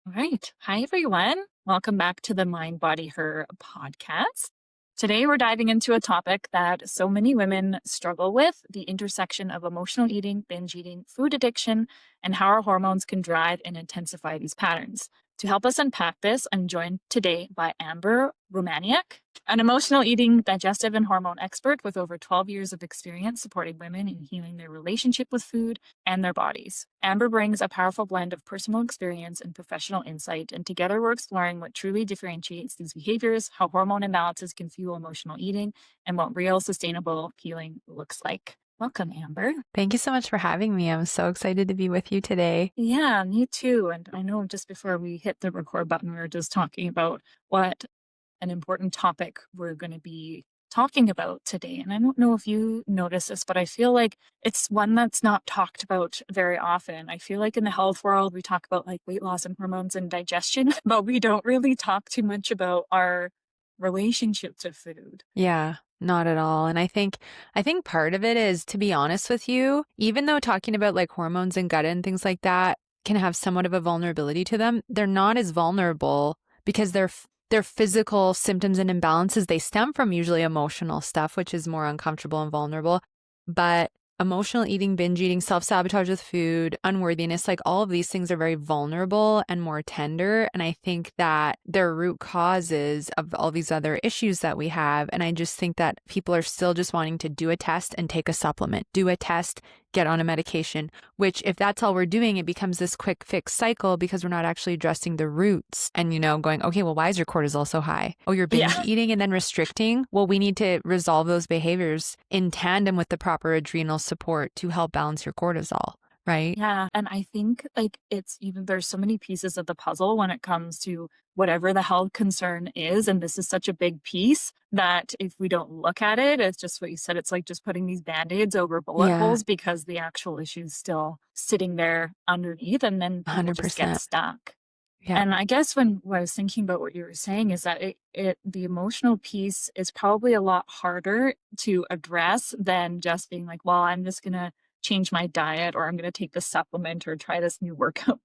All right. Hi, everyone. Welcome back to the Mind, Body, Her podcast. Today, we're diving into a topic that so many women struggle with: the intersection of emotional eating, binge eating, food addiction, and how our hormones can drive and intensify these patterns. To help us unpack this, I'm joined today by Amber Romaniuk, an emotional eating, digestive, and hormone expert with over 12 years of experience supporting women in healing their relationship with food and their bodies. Amber brings a powerful blend of personal experience and professional insight, and together we're exploring what truly differentiates these behaviors, how hormone imbalances can fuel emotional eating, and what real sustainable healing looks like. Welcome, Amber. Thank you so much for having me. I'm so excited to be with you today. Yeah, me too. And I know just before we hit the record button, we were just talking about what an important topic we're going to be talking about today. And I don't know if you notice this, but I feel like it's one that's not talked about very often. I feel like in the health world, we talk about like weight loss and hormones and digestion, but we don't really talk too much about our relationship to food. Yeah, not at all. And I think part of it is, to be honest with you, even though talking about like hormones and gut and things like that can have somewhat of a vulnerability to them, they're not as vulnerable because their physical symptoms and imbalances, they stem from usually emotional stuff, which is more uncomfortable and vulnerable. But emotional eating, binge eating, self-sabotage with food, unworthiness, like all of these things are very vulnerable and more tender. And I think that they're root causes of all these other issues that we have. And I just think that people are still just wanting to do a test and take a supplement, do a test, get on a medication, which if that's all we're doing, it becomes this quick fix cycle because we're not actually addressing the roots and, going, okay, well, why is your cortisol so high? Oh, you're binge Yeah. eating and then restricting. Well, we need to resolve those behaviors in tandem with the proper adrenal support to help balance your cortisol, right? Yeah. And I think like it's even there's so many pieces of the puzzle when it comes to whatever the health concern is. And this is such a big piece that if we don't look at it, it's just what you said. It's like just putting these band-aids over bullet Yeah, holes because the actual issue is still sitting there underneath, and then people just get 100%. stuck. Yeah. And I guess when I was thinking about what you were saying is that the emotional piece is probably a lot harder to address than just being like, well, I'm just gonna change my diet, or I'm gonna take this supplement or try this new workout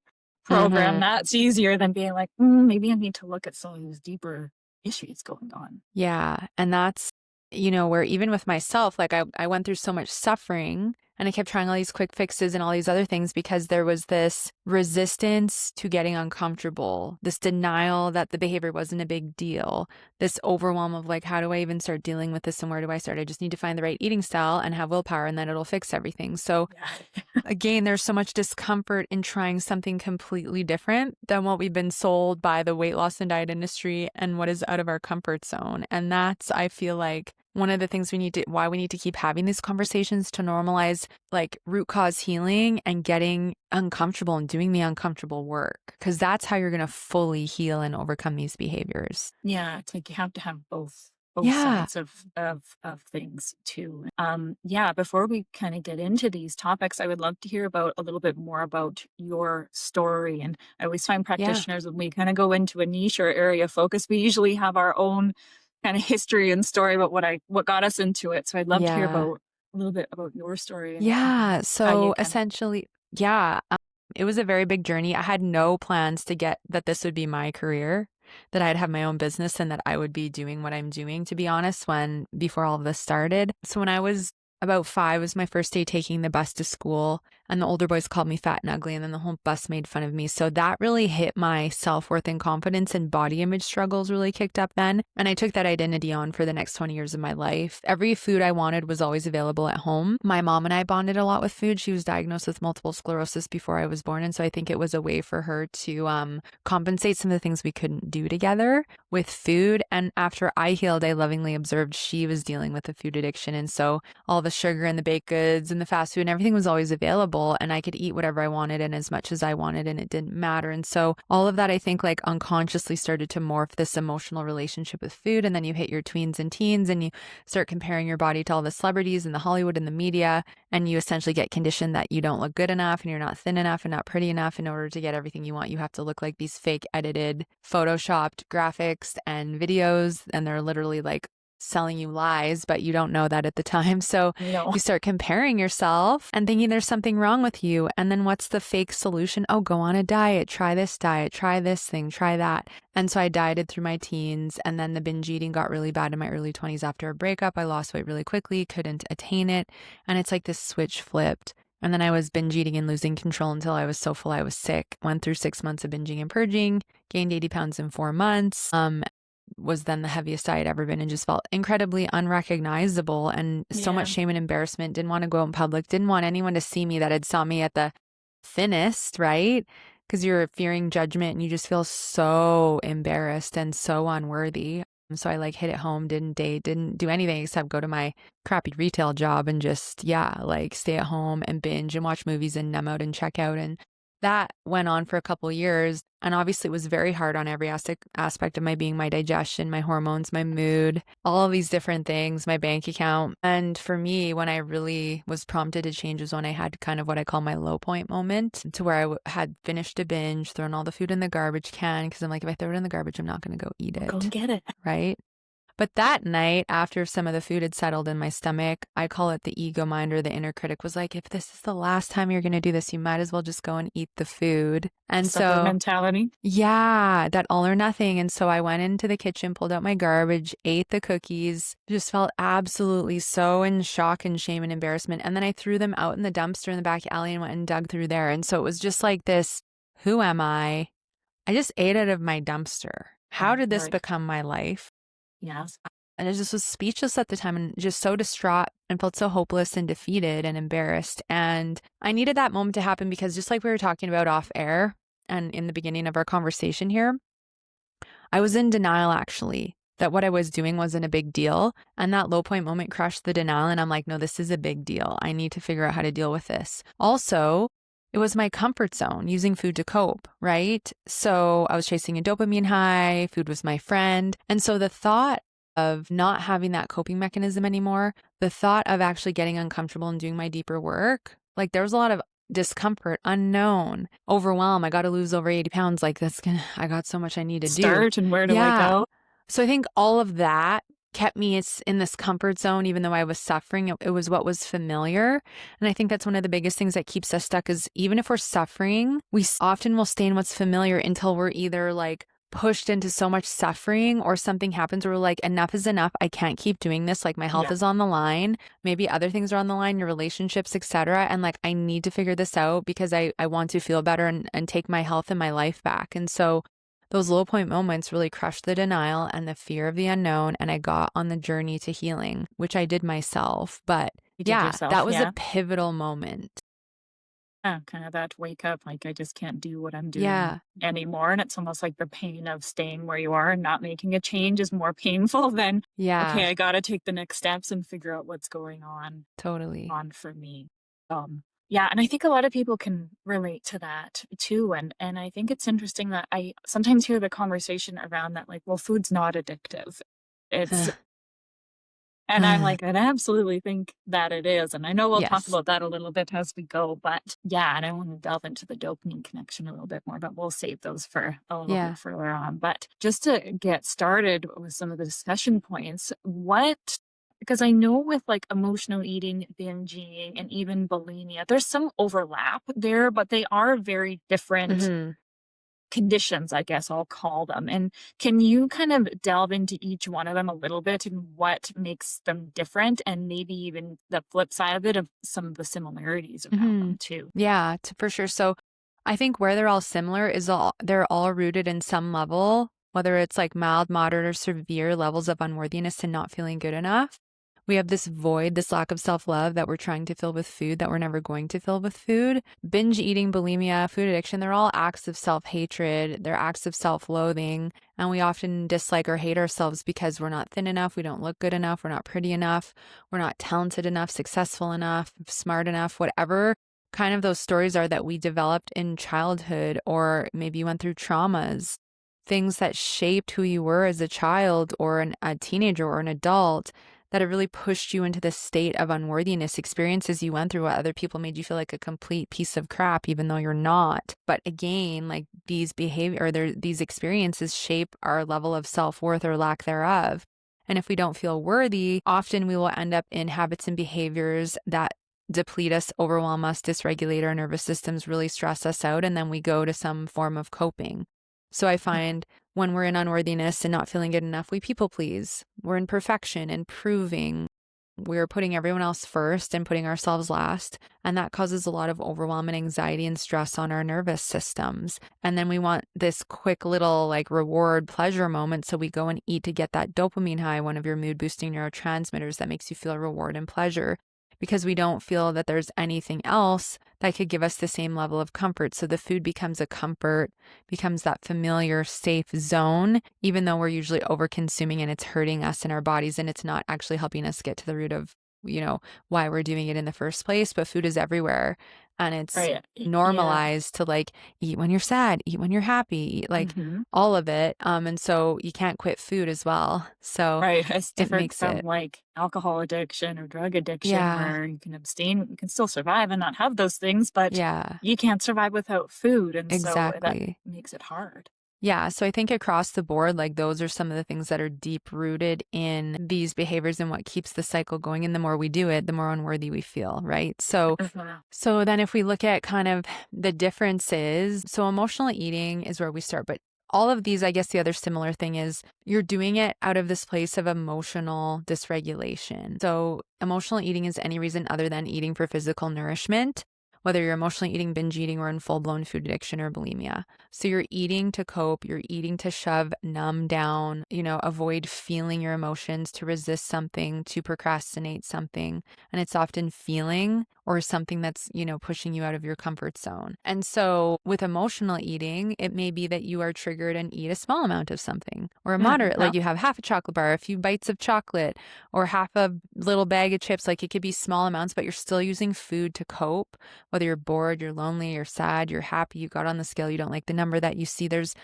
program. hmm That's easier than being like, maybe I need to look at some of these deeper issues going on. Yeah. And that's, where even with myself, like I went through so much suffering and I kept trying all these quick fixes and all these other things because there was this resistance to getting uncomfortable, this denial that the behavior wasn't a big deal, this overwhelm of like, how do I even start dealing with this and where do I start? I just need to find the right eating style and have willpower and then it'll fix everything. So Yeah. again, there's so much discomfort in trying something completely different than what we've been sold by the weight loss and diet industry and what is out of our comfort zone. And that's, I feel like, one of the things why we need to keep having these conversations to normalize like root cause healing and getting uncomfortable and doing the uncomfortable work. Cause that's how you're going to fully heal and overcome these behaviors. Yeah, it's like you have to have both Yeah. sides of things too. Yeah, before we kind of get into these topics, I would love to hear about a little bit more about your story. And I always find Yeah. practitioners when we kind of go into a niche or area of focus, we usually have our own kind of history and story about what got us into it. So I'd love to hear Yeah. about a little bit about your story and Yeah. how you So kind of essentially, yeah, it was a very big journey. I had no plans to get that this would be my career, that I'd have my own business and that I would be doing what I'm doing, to be honest, before all of this started. So when I was about 5 was my first day taking the bus to school, and the older boys called me fat and ugly, and then the whole bus made fun of me. So that really hit my self-worth and confidence, and body image struggles really kicked up then. And I took that identity on for the next 20 years of my life. Every food I wanted was always available at home. My mom and I bonded a lot with food. She was diagnosed with multiple sclerosis before I was born, and so I think it was a way for her to compensate some of the things we couldn't do together with food. And after I healed, I lovingly observed she was dealing with a food addiction, and so all the sugar and the baked goods and the fast food and everything was always available, and I could eat whatever I wanted and as much as I wanted, and it didn't matter. And so all of that, I think, like unconsciously started to morph this emotional relationship with food. And then you hit your tweens and teens and you start comparing your body to all the celebrities and the Hollywood and the media, and you essentially get conditioned that you don't look good enough and you're not thin enough and not pretty enough. In order to get everything you want, you have to look like these fake edited photoshopped graphics and videos, and they're literally like selling you lies, but you don't know that at the time. So No. you start comparing yourself and thinking there's something wrong with you. And then what's the fake solution? Oh, go on a diet, try this thing, try that. And so I dieted through my teens, and then the binge eating got really bad in my early 20s after a breakup. I lost weight really quickly, couldn't attain it. And it's like this switch flipped. And then I was binge eating and losing control until I was so full I was sick. Went through 6 months of binging and purging, gained 80 pounds in 4 months. Was then the heaviest I had ever been, and just felt incredibly unrecognizable and so much shame and embarrassment. Didn't want to go out in public, didn't want anyone to see me that had saw me at the thinnest, right? Because you're fearing judgment and you just feel so embarrassed and so unworthy. So I hit it home, didn't date, didn't do anything except go to my crappy retail job and just, stay at home and binge and watch movies and numb out and check out. And that went on for a couple of years. And obviously it was very hard on every aspect of my being, my digestion, my hormones, my mood, all of these different things, my bank account. And for me, when I really was prompted to change was when I had kind of what I call my low point moment, to where I had finished a binge, thrown all the food in the garbage can, because I'm like, if I throw it in the garbage, I'm not going to go eat it. Go and get it. Right? But that night, after some of the food had settled in my stomach, I call it the ego mind, or the inner critic, was like, if this is the last time you're going to do this, you might as well just go and eat the food. And Supper mentality. Yeah, that all or nothing. And so I went into the kitchen, pulled out my garbage, ate the cookies, just felt absolutely so in shock and shame and embarrassment. And then I threw them out in the dumpster in the back alley and went and dug through there. And so it was just like this, who am I? I just ate out of my dumpster. How did this become my life? Yes. And I just was speechless at the time and just so distraught and felt so hopeless and defeated and embarrassed. And I needed that moment to happen because, just like we were talking about off air and in the beginning of our conversation here, I was in denial actually that what I was doing wasn't a big deal. And that low point moment crushed the denial. And I'm like, no, this is a big deal. I need to figure out how to deal with this. Also, it was my comfort zone, using food to cope, right? So I was chasing a dopamine high, food was my friend. And so the thought of not having that coping mechanism anymore, the thought of actually getting uncomfortable and doing my deeper work, there was a lot of discomfort, unknown, overwhelm. I got to lose over 80 pounds. I got so much I need to Start, and where do I go? So I think all of that kept me in this comfort zone, even though I was suffering. It was what was familiar. And I think that's one of the biggest things that keeps us stuck, is even if we're suffering, we often will stay in what's familiar until we're either pushed into so much suffering, or something happens where we're like, enough is enough. I can't keep doing this. My health is on the line. Maybe other things are on the line, your relationships, etc. And I need to figure this out because I want to feel better and take my health and my life back. And so those low point moments really crushed the denial and the fear of the unknown. And I got on the journey to healing, which I did myself. But that was a pivotal moment. Kind of that wake up, I just can't do what I'm doing anymore. And it's almost like the pain of staying where you are and not making a change is more painful than, okay, I got to take the next steps and figure out what's going on. Totally. On for me. And I think a lot of people can relate to that too. And I think it's interesting that I sometimes hear the conversation around that, well, food's not addictive. It's, and I'm like, I absolutely think that it is. And I know we'll talk about that a little bit as we go, but and I want to delve into the dopamine connection a little bit more, but we'll save those for a little bit further on. But just to get started with some of the discussion points, because I know with emotional eating, binge eating, and even bulimia, there's some overlap there, but they are very different conditions, I guess I'll call them. And can you kind of delve into each one of them a little bit and what makes them different, and maybe even the flip side of it of some of the similarities around them too? Yeah, for sure. So I think where they're all similar is they're all rooted in some level, whether it's mild, moderate, or severe levels of unworthiness and not feeling good enough. We have this void, this lack of self-love that we're trying to fill with food that we're never going to fill with food. Binge eating, bulimia, food addiction, they're all acts of self-hatred. They're acts of self-loathing. And we often dislike or hate ourselves because we're not thin enough, we don't look good enough, we're not pretty enough, we're not talented enough, successful enough, smart enough, whatever kind of those stories are that we developed in childhood, or maybe you went through traumas, things that shaped who you were as a child or a teenager or an adult, that it really pushed you into this state of unworthiness, experiences you went through what other people made you feel like a complete piece of crap, even though you're not. But again, these experiences shape our level of self-worth or lack thereof. And if we don't feel worthy, often we will end up in habits and behaviors that deplete us, overwhelm us, dysregulate our nervous systems, really stress us out, and then we go to some form of coping. So I find when we're in unworthiness and not feeling good enough, we people please. We're in perfection and proving. We're putting everyone else first and putting ourselves last. And that causes a lot of overwhelm and anxiety and stress on our nervous systems. And then we want this quick little like reward pleasure moment. So we go and eat to get that dopamine high, one of your mood boosting neurotransmitters that makes you feel reward and pleasure, because we don't feel that there's anything else that could give us the same level of comfort. So the food becomes a comfort, becomes that familiar, safe zone, even though we're usually over consuming and it's hurting us in our bodies and it's not actually helping us get to the root of, why we're doing it in the first place. But food is everywhere and it's Right. Yeah. normalized to like eat when you're sad, eat when you're happy, eat like all of it. And so you can't quit food as well. So Right. It's it different makes from it, like alcohol addiction or drug addiction yeah, where you can abstain, you can still survive and not have those things, but yeah, you can't survive without food. And so that exactly. makes it hard. Yeah, so I think across the board, like those are some of the things that are deep rooted in these behaviors and what keeps the cycle going. And the more we do it, the more unworthy we feel, right? So, Mhm. so then if we look at kind of the differences, so emotional eating is where we start, but all of these, I guess the other similar thing is you're doing it out of this place of emotional dysregulation. So emotional eating is any reason other than eating for physical nourishment, whether you're emotionally eating, binge eating, or in full-blown food addiction or bulimia. So you're eating to cope, you're eating to shove, numb down, avoid feeling your emotions, to resist something, to procrastinate something. And it's often feeling or something that's, pushing you out of your comfort zone. And so with emotional eating, it may be that you are triggered and eat a small amount of something or a moderate, Yeah. like you have half a chocolate bar, a few bites of chocolate, or half a little bag of chips. Like it could be small amounts, but you're still using food to cope. Whether you're bored, you're lonely, you're sad, you're happy, you got on the scale, you don't like the number that you see. There's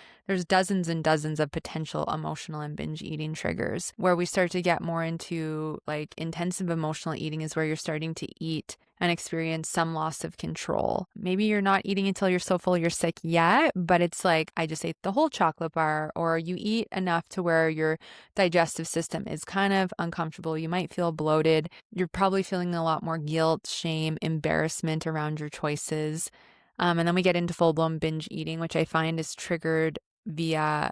dozens and dozens of potential emotional and binge eating triggers. Where we start to get more into like intensive emotional eating is where you're starting to eat and experience some loss of control. Maybe you're not eating until you're so full you're sick yet, but it's like, I just ate the whole chocolate bar, or you eat enough to where your digestive system is kind of uncomfortable. You might feel bloated. You're probably feeling a lot more guilt, shame, embarrassment around your choices. And then we get into full-blown binge eating, which I find is triggered via,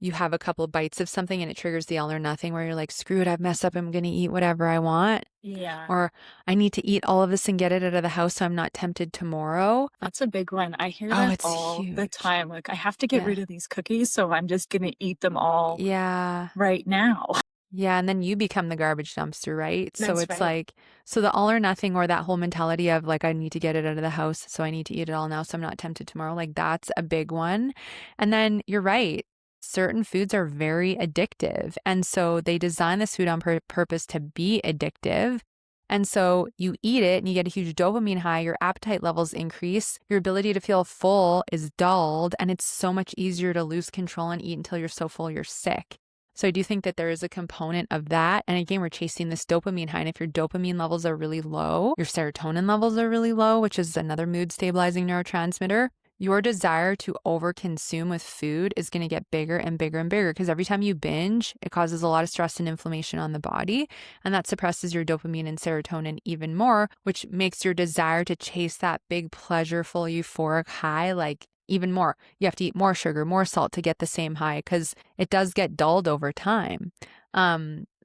you have a couple of bites of something and it triggers the all or nothing, where you're like, screw it, I've messed up, I'm going to eat whatever I want. Yeah. Or I need to eat all of this and get it out of the house so I'm not tempted tomorrow. That's a big one. I hear Oh, that it's all the huge. time. Like, I have to get Yeah. rid of these cookies, so I'm just going to eat them all Yeah. right now. Yeah, and then you become the garbage dumpster, right? So That's it's right. like, so the all or nothing, or that whole mentality of like, I need to get it out of the house, so I need to eat it all now so I'm not tempted tomorrow. Like that's a big one. And then you're right. Certain foods are very addictive. And so they design this food on purpose to be addictive. And so you eat it and you get a huge dopamine high, your appetite levels increase, your ability to feel full is dulled, and it's so much easier to lose control and eat until you're so full you're sick. So I do think that there is a component of that. And again, we're chasing this dopamine high. And if your dopamine levels are really low, your serotonin levels are really low, which is another mood stabilizing neurotransmitter, your desire to overconsume with food is going to get bigger and bigger and bigger, because every time you binge, it causes a lot of stress and inflammation on the body. And that suppresses your dopamine and serotonin even more, which makes your desire to chase that big, pleasureful, euphoric high like even more. You have to eat more sugar, more salt to get the same high, because it does get dulled over time.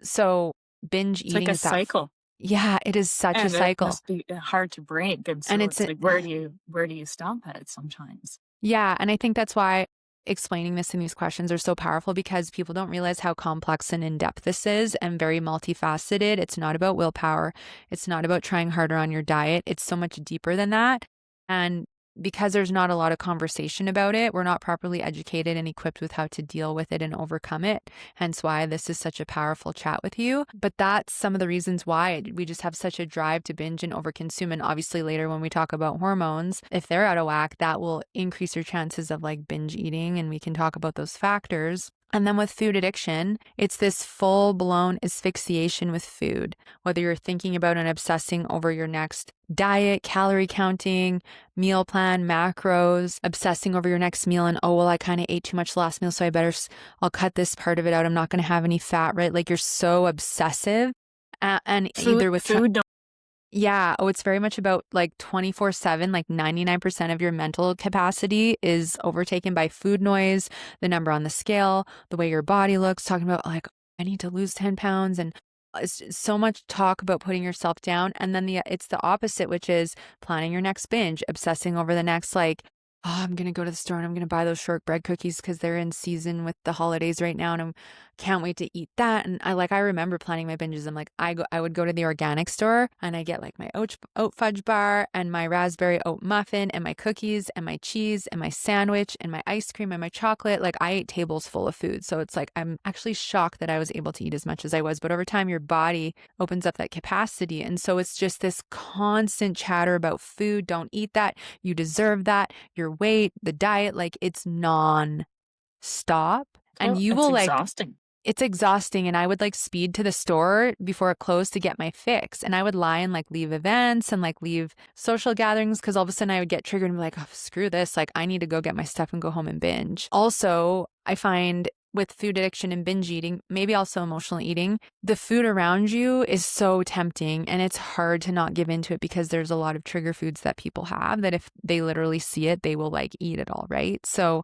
So binge It's like eating a is that. cycle. Yeah, it is such a And it cycle. must be hard to break. And And so it's it's a, like, where do you stop at it sometimes? yeah, and I think that's why explaining this in these questions are so powerful, because people don't realize how complex and in-depth this is and very multifaceted. It's not about willpower. It's not about trying harder on your diet. It's so much deeper than that. And because there's not a lot of conversation about it, we're not properly educated and equipped with how to deal with it and overcome it. Hence why this is such a powerful chat with you. But that's some of the reasons why we just have such a drive to binge and overconsume. And obviously later when we talk about hormones, if they're out of whack, that will increase your chances of like binge eating. And we can talk about those factors. And then with food addiction, it's this full-blown asphyxiation with food, whether you're thinking about and obsessing over your next diet, calorie counting, meal plan, macros, obsessing over your next meal and, oh, well, I kind of ate too much last meal, so I'll cut this part of it out. I'm not going to have any fat, right? Like you're so obsessive. And either with Food. yeah. Oh, it's very much about like 24/7, like 99% of your mental capacity is overtaken by food noise, the number on the scale, the way your body looks, talking about like, I need to lose 10 pounds. And it's just so much talk about putting yourself down. And then it's the opposite, which is planning your next binge, obsessing over the next, like, oh, I'm going to go to the store and I'm going to buy those shortbread cookies because they're in season with the holidays right now. And I can't wait to eat that. And I remember planning my binges. I'm like, I would go to the organic store and I get like my oat fudge bar and my raspberry oat muffin and my cookies and my cheese and my sandwich and my ice cream and my chocolate. Like I ate tables full of food. So it's like, I'm actually shocked that I was able to eat as much as I was. But over time, your body opens up that capacity. And so it's just this constant chatter about food. Don't eat that. You deserve that. Your weight, the diet, like it's non-stop. And you will like, exhausting. it's exhausting. And I would like speed to the store before it closed to get my fix. And I would lie and like leave events and like leave social gatherings because all of a sudden I would get triggered and be like, oh, screw this. Like I need to go get my stuff and go home and binge. Also, I find with food addiction and binge eating, maybe also emotional eating, the food around you is so tempting and it's hard to not give into it because there's a lot of trigger foods that people have that if they literally see it, they will like eat it all, right? So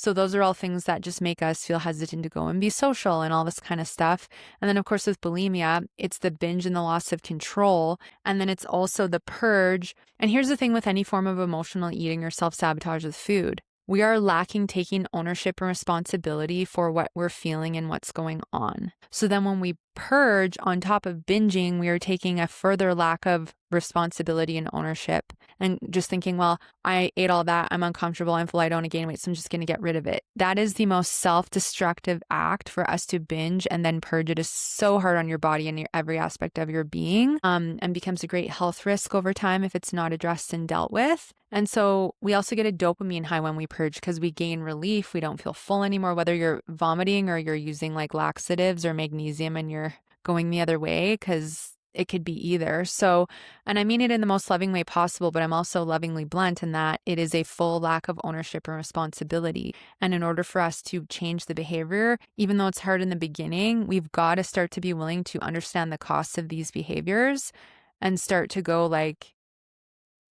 those are all things that just make us feel hesitant to go and be social and all this kind of stuff. And then of course with bulimia, it's the binge and the loss of control. And then it's also the purge. And here's the thing with any form of emotional eating or self-sabotage with food. We are lacking taking ownership and responsibility for what we're feeling and what's going on. So then when we purge on top of binging, we are taking a further lack of responsibility and ownership and just thinking, well, I ate all that. I'm uncomfortable. I'm full. I don't want to gain weight. So I'm just going to get rid of it. That is the most self-destructive act for us to binge and then purge. It is so hard on your body and your every aspect of your being, and becomes a great health risk over time if it's not addressed and dealt with. And so we also get a dopamine high when we purge because we gain relief. We don't feel full anymore, whether you're vomiting or you're using like laxatives or magnesium and you're going the other way, because it could be either. So, and I mean it in the most loving way possible, but I'm also lovingly blunt in that it is a full lack of ownership and responsibility. And in order for us to change the behavior, even though it's hard in the beginning, we've got to start to be willing to understand the costs of these behaviors and start to go like,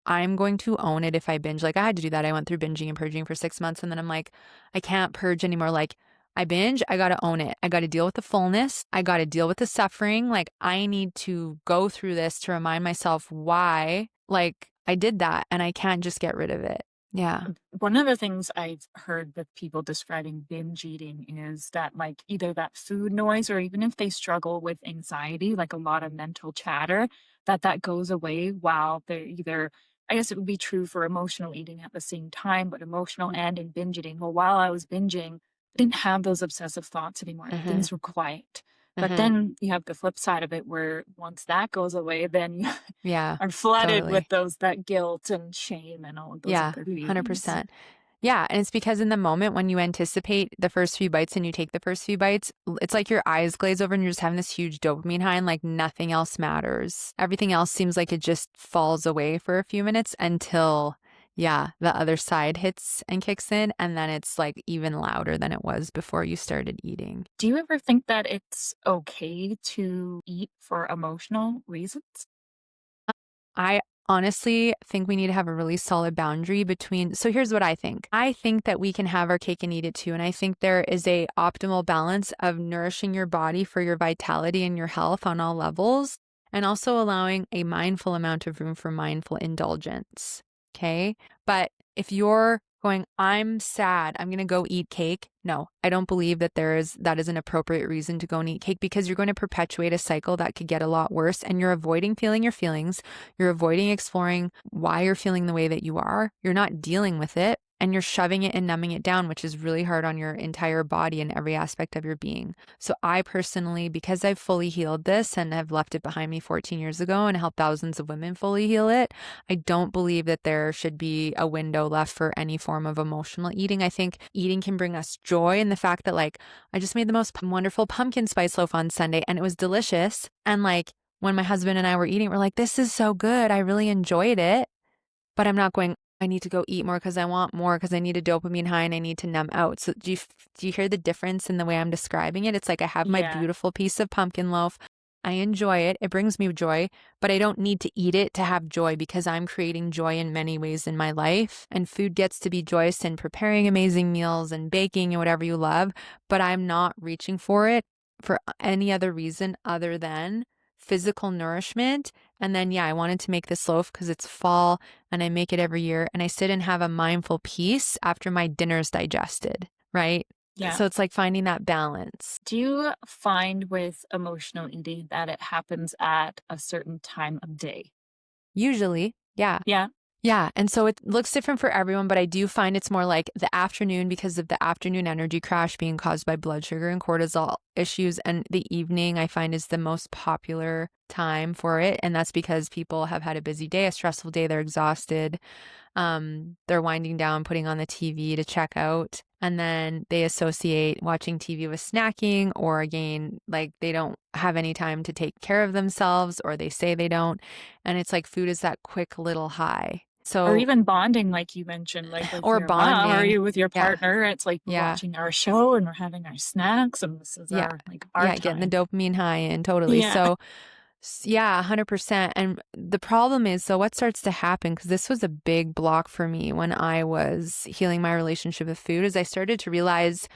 I'm going to own it if I binge. Like I had to do that. I went through binging and purging for 6 months. And then I'm like, I can't purge anymore. Like I binge, I got to own it. I got to deal with the fullness. I got to deal with the suffering. Like I need to go through this to remind myself why, like I did that and I can't just get rid of it. Yeah. One of the things I've heard with people describing binge eating is that like either that food noise or even if they struggle with anxiety, like a lot of mental chatter, that goes away while they're either, I guess it would be true for emotional eating at the same time, but emotional and in binge eating. Well, while I was binging, I didn't have those obsessive thoughts anymore. Mm-hmm. Things were quiet. But Mm-hmm. then you have the flip side of it where once that goes away, then you Yeah. are flooded Totally. with that guilt and shame and all of those Yeah. other feelings. 100%. Yeah. And it's because in the moment when you anticipate the first few bites and you take the first few bites, it's like your eyes glaze over and you're just having this huge dopamine high and like nothing else matters. Everything else seems like it just falls away for a few minutes until, yeah, the other side hits and kicks in. And then it's like even louder than it was before you started eating. Do you ever think that it's okay to eat for emotional reasons? I honestly think we need to have a really solid boundary between. So here's what I think. I think that we can have our cake and eat it too. And I think there is a optimal balance of nourishing your body for your vitality and your health on all levels, and also allowing a mindful amount of room for mindful indulgence. Okay. But if you're going, I'm sad, I'm going to go eat cake. No, I don't believe that that is an appropriate reason to go and eat cake, because you're going to perpetuate a cycle that could get a lot worse, and you're avoiding feeling your feelings. You're avoiding exploring why you're feeling the way that you are. You're not dealing with it. and you're shoving it and numbing it down, which is really hard on your entire body and every aspect of your being. So I personally, because I've fully healed this and have left it behind me 14 years ago and helped thousands of women fully heal it, I don't believe that there should be a window left for any form of emotional eating. I think eating can bring us joy, and the fact that like I just made the most wonderful pumpkin spice loaf on Sunday and it was delicious. And like when my husband and I were eating, we're like, this is so good. I really enjoyed it. But I'm not going, I need to go eat more because I want more, because I need a dopamine high and I need to numb out. So do you hear the difference in the way I'm describing it? It's like I have my Yeah. beautiful piece of pumpkin loaf. I enjoy it. It brings me joy, but I don't need to eat it to have joy, because I'm creating joy in many ways in my life. And food gets to be joyous in preparing amazing meals and baking and whatever you love, but I'm not reaching for it for any other reason other than physical nourishment. And then, yeah, I wanted to make this loaf because it's fall and I make it every year. And I sit and have a mindful piece after my dinner's digested, right? Yeah. So it's like finding that balance. Do you find with emotional eating that it happens at a certain time of day? Usually, yeah. Yeah. Yeah. And so it looks different for everyone, but I do find it's more like the afternoon because of the afternoon energy crash being caused by blood sugar and cortisol issues. And the evening I find is the most popular time for it. And that's because people have had a busy day, a stressful day, they're exhausted. They're winding down, putting on the TV to check out. And then they associate watching TV with snacking, or again, like they don't have any time to take care of themselves, or they say they don't. And it's like food is that quick little high. So, Or even bonding, like you mentioned, like with or your mom or bonding. you with your Yeah. partner. It's like we're Yeah. watching our show and we're having our snacks, and this is Yeah. our our Getting the time. dopamine high in, totally. Yeah. So, yeah, 100%. And the problem is, so what starts to happen, because this was a big block for me when I was healing my relationship with food, is I started to realize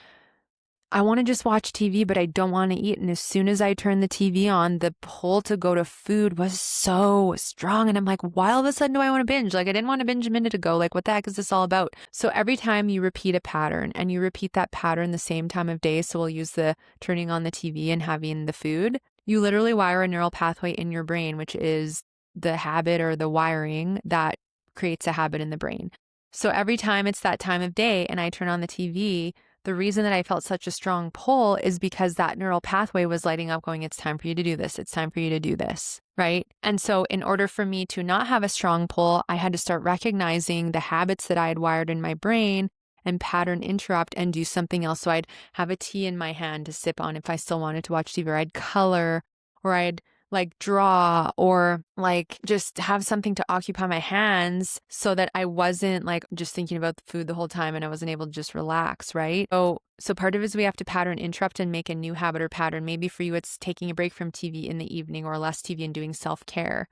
I want to just watch TV, but I don't want to eat. And as soon as I turned the TV on, the pull to go to food was so strong. And I'm like, why all of a sudden do I want to binge? Like, I didn't want to binge a minute ago. Like, what the heck is this all about? So every time you repeat a pattern, and you repeat that pattern the same time of day, so we'll use the turning on the TV and having the food, you literally wire a neural pathway in your brain, which is the habit or the wiring that creates a habit in the brain. So every time it's that time of day and I turn on the TV, the reason that I felt such a strong pull is because that neural pathway was lighting up going, it's time for you to do this. It's time for you to do this, right? And so in order for me to not have a strong pull, I had to start recognizing the habits that I had wired in my brain and pattern interrupt and do something else. So I'd have a tea in my hand to sip on if I still wanted to watch TV, or I'd color, or I'd like draw, or like just have something to occupy my hands so that I wasn't like just thinking about the food the whole time and I wasn't able to just relax, right? So part of it is we have to pattern interrupt and make a new habit or pattern. Maybe for you, it's taking a break from TV in the evening, or less TV and doing self-care,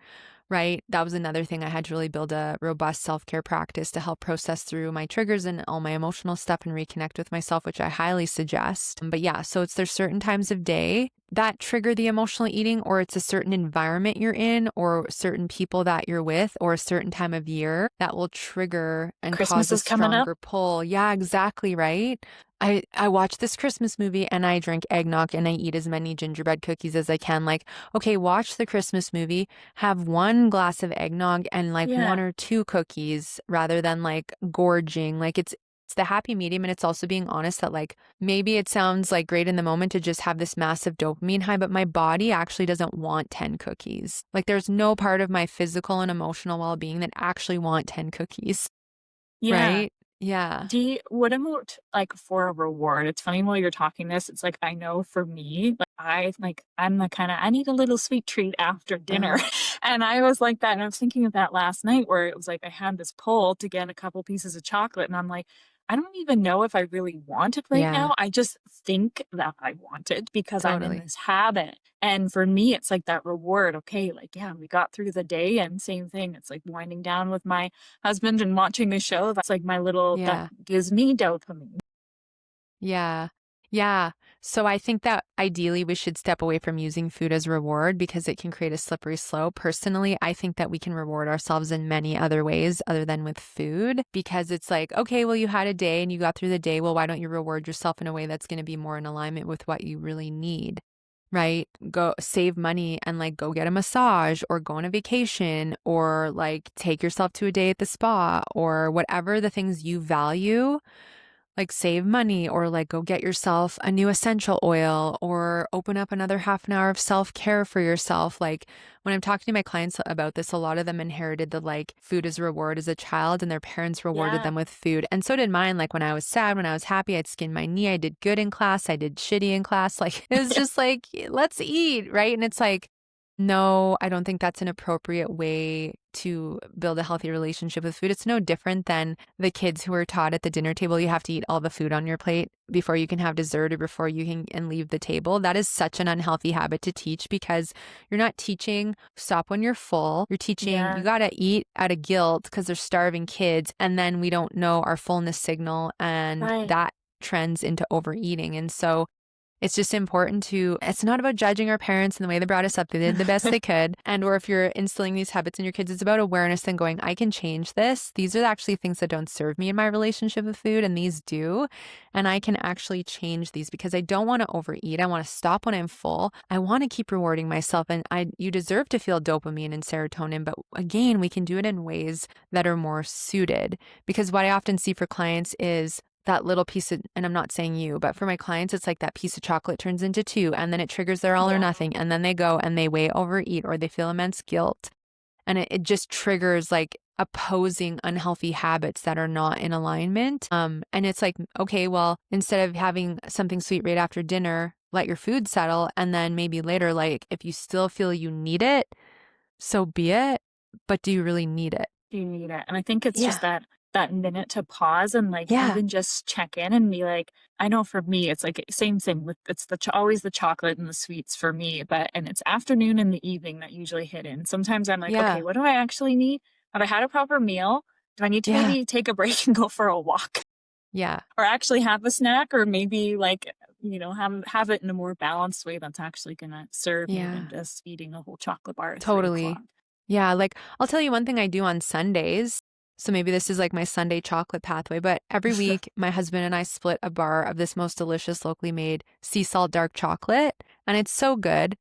right? That was another thing. I had to really build a robust self-care practice to help process through my triggers and all my emotional stuff and reconnect with myself, which I highly suggest. But yeah, so there's certain times of day that trigger the emotional eating, or it's a certain environment you're in, or certain people that you're with, or a certain time of year that will trigger and Christmas cause a is coming up. stronger pull. Yeah, exactly, right? I watch this Christmas movie and I drink eggnog and I eat as many gingerbread cookies as I can. Like, okay, watch the Christmas movie, have one glass of eggnog and like Yeah. one or two cookies, rather than like gorging. Like it's the happy medium. And it's also being honest that like maybe it sounds like great in the moment to just have this massive dopamine high, but my body actually doesn't want 10 cookies. Like there's no part of my physical and emotional well-being that actually want 10 cookies. Yeah. Right? Yeah. What about like for a reward? It's funny while you're talking this, it's like I know for me, I'm the kind of I need a little sweet treat after dinner. And I was like that. And I was thinking of that last night where it was like I had this pull to get a couple pieces of chocolate. And I'm like, I don't even know if I really want it right Yeah. now. I just think that I want it because I'm in Totally. this habit. And for me, it's like that reward. Okay, like, yeah, we got through the day, and same thing. It's like winding down with my husband and watching the show. That's like my little, Yeah. that gives me dopamine. Yeah. Yeah. So I think that ideally we should step away from using food as reward, because it can create a slippery slope. Personally, I think that we can reward ourselves in many other ways other than with food, because it's like, okay, well, you had a day and you got through the day. Well, why don't you reward yourself in a way that's going to be more in alignment with what you really need? right? Go save money and like go get a massage or go on a vacation or like take yourself to a day at the spa or whatever the things you value, like save money or like go get yourself a new essential oil or open up another half an hour of self-care for yourself. Like when I'm talking to my clients about this, a lot of them inherited the like food as a reward as a child and their parents rewarded Yeah. them with food. And so did mine. Like when I was sad, when I was happy, I'd skin my knee. I did good in class. I did shitty in class. Like it was just like, let's eat. Right. And it's like, no, I don't think that's an appropriate way to build a healthy relationship with food. It's no different than the kids who are taught at the dinner table, you have to eat all the food on your plate before you can have dessert or before you can and leave the table. That is such an unhealthy habit to teach because you're not teaching stop when you're full. You're teaching you got to eat out of guilt because they're starving kids. And then we don't know our fullness signal and Right. that trends into overeating. And so it's just important it's not about judging our parents and the way they brought us up. They did the best they could. And or if you're instilling these habits in your kids, it's about awareness and going, I can change this. These are actually things that don't serve me in my relationship with food, and these do. And I can actually change these because I don't want to overeat. I want to stop when I'm full. I want to keep rewarding myself. And you deserve to feel dopamine and serotonin. But again, we can do it in ways that are more suited. Because what I often see for clients is that little piece of, and I'm not saying you, but for my clients, it's like that piece of chocolate turns into two and then it triggers their all or nothing. And then they go and they way overeat or they feel immense guilt. And it just triggers like opposing unhealthy habits that are not in alignment. And it's like, okay, well, instead of having something sweet right after dinner, let your food settle. And then maybe later, like if you still feel you need it, so be it. But do you really need it? You need it. And I think it's just that minute to pause and like Yeah. even just check in and be like, I know for me, it's like same thing with it's always the chocolate and the sweets for me, and it's afternoon and the evening that usually hit in. Sometimes I'm like, Yeah. okay, what do I actually need? Have I had a proper meal? Do I need to Yeah. maybe take a break and go for a walk Yeah. or actually have a snack or maybe like, have it in a more balanced way that's actually going to serve me Yeah. than just eating a whole chocolate bar at 3 Totally. o'clock. Yeah, like I'll tell you one thing I do on Sundays. So maybe this is like my Sunday chocolate pathway, but every week my husband and I split a bar of this most delicious locally made sea salt dark chocolate, and it's so good.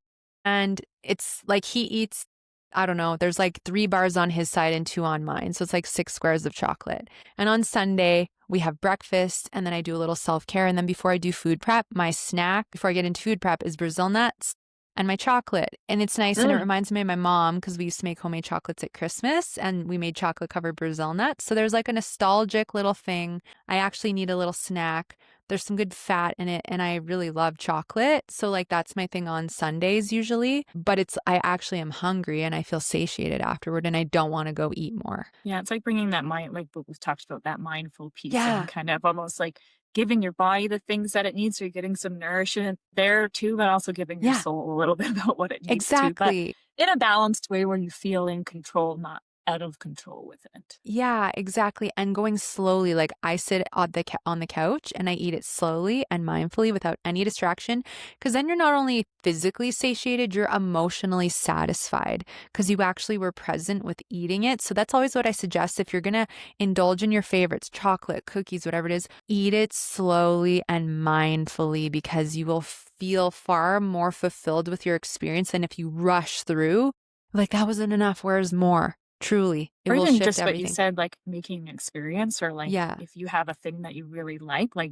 And it's like he eats, I don't know, there's like 3 bars on his side and 2 on mine. So it's like 6 squares of chocolate. And on Sunday, we have breakfast and then I do a little self-care. And then before I do food prep, my snack before I get into food prep is Brazil nuts and my chocolate. And it's nice. And it reminds me of my mom because we used to make homemade chocolates at Christmas and we made chocolate covered Brazil nuts. So there's like a nostalgic little thing. I actually need a little snack. There's some good fat in it and I really love chocolate. So like that's my thing on Sundays usually, but I actually am hungry and I feel satiated afterward and I don't want to go eat more. Yeah, it's like bringing that mind, like what we've talked about, that mindful piece Yeah. and kind of almost like giving your body the things that it needs. So you're getting some nourishment there too, but also giving your soul a little bit about what it needs to, but Exactly. in a balanced way where you feel in control, not out of control with it. Yeah, exactly. And going slowly, like I sit on the couch and I eat it slowly and mindfully without any distraction. Because then you're not only physically satiated, you're emotionally satisfied because you actually were present with eating it. So that's always what I suggest. If you're going to indulge in your favorites, chocolate, cookies, whatever it is, eat it slowly and mindfully because you will feel far more fulfilled with your experience than if you rush through. Like that wasn't enough. Where's more? Truly, it Or will even shift just what you everything. said, like making an experience or like Yeah. if you have a thing that you really like, do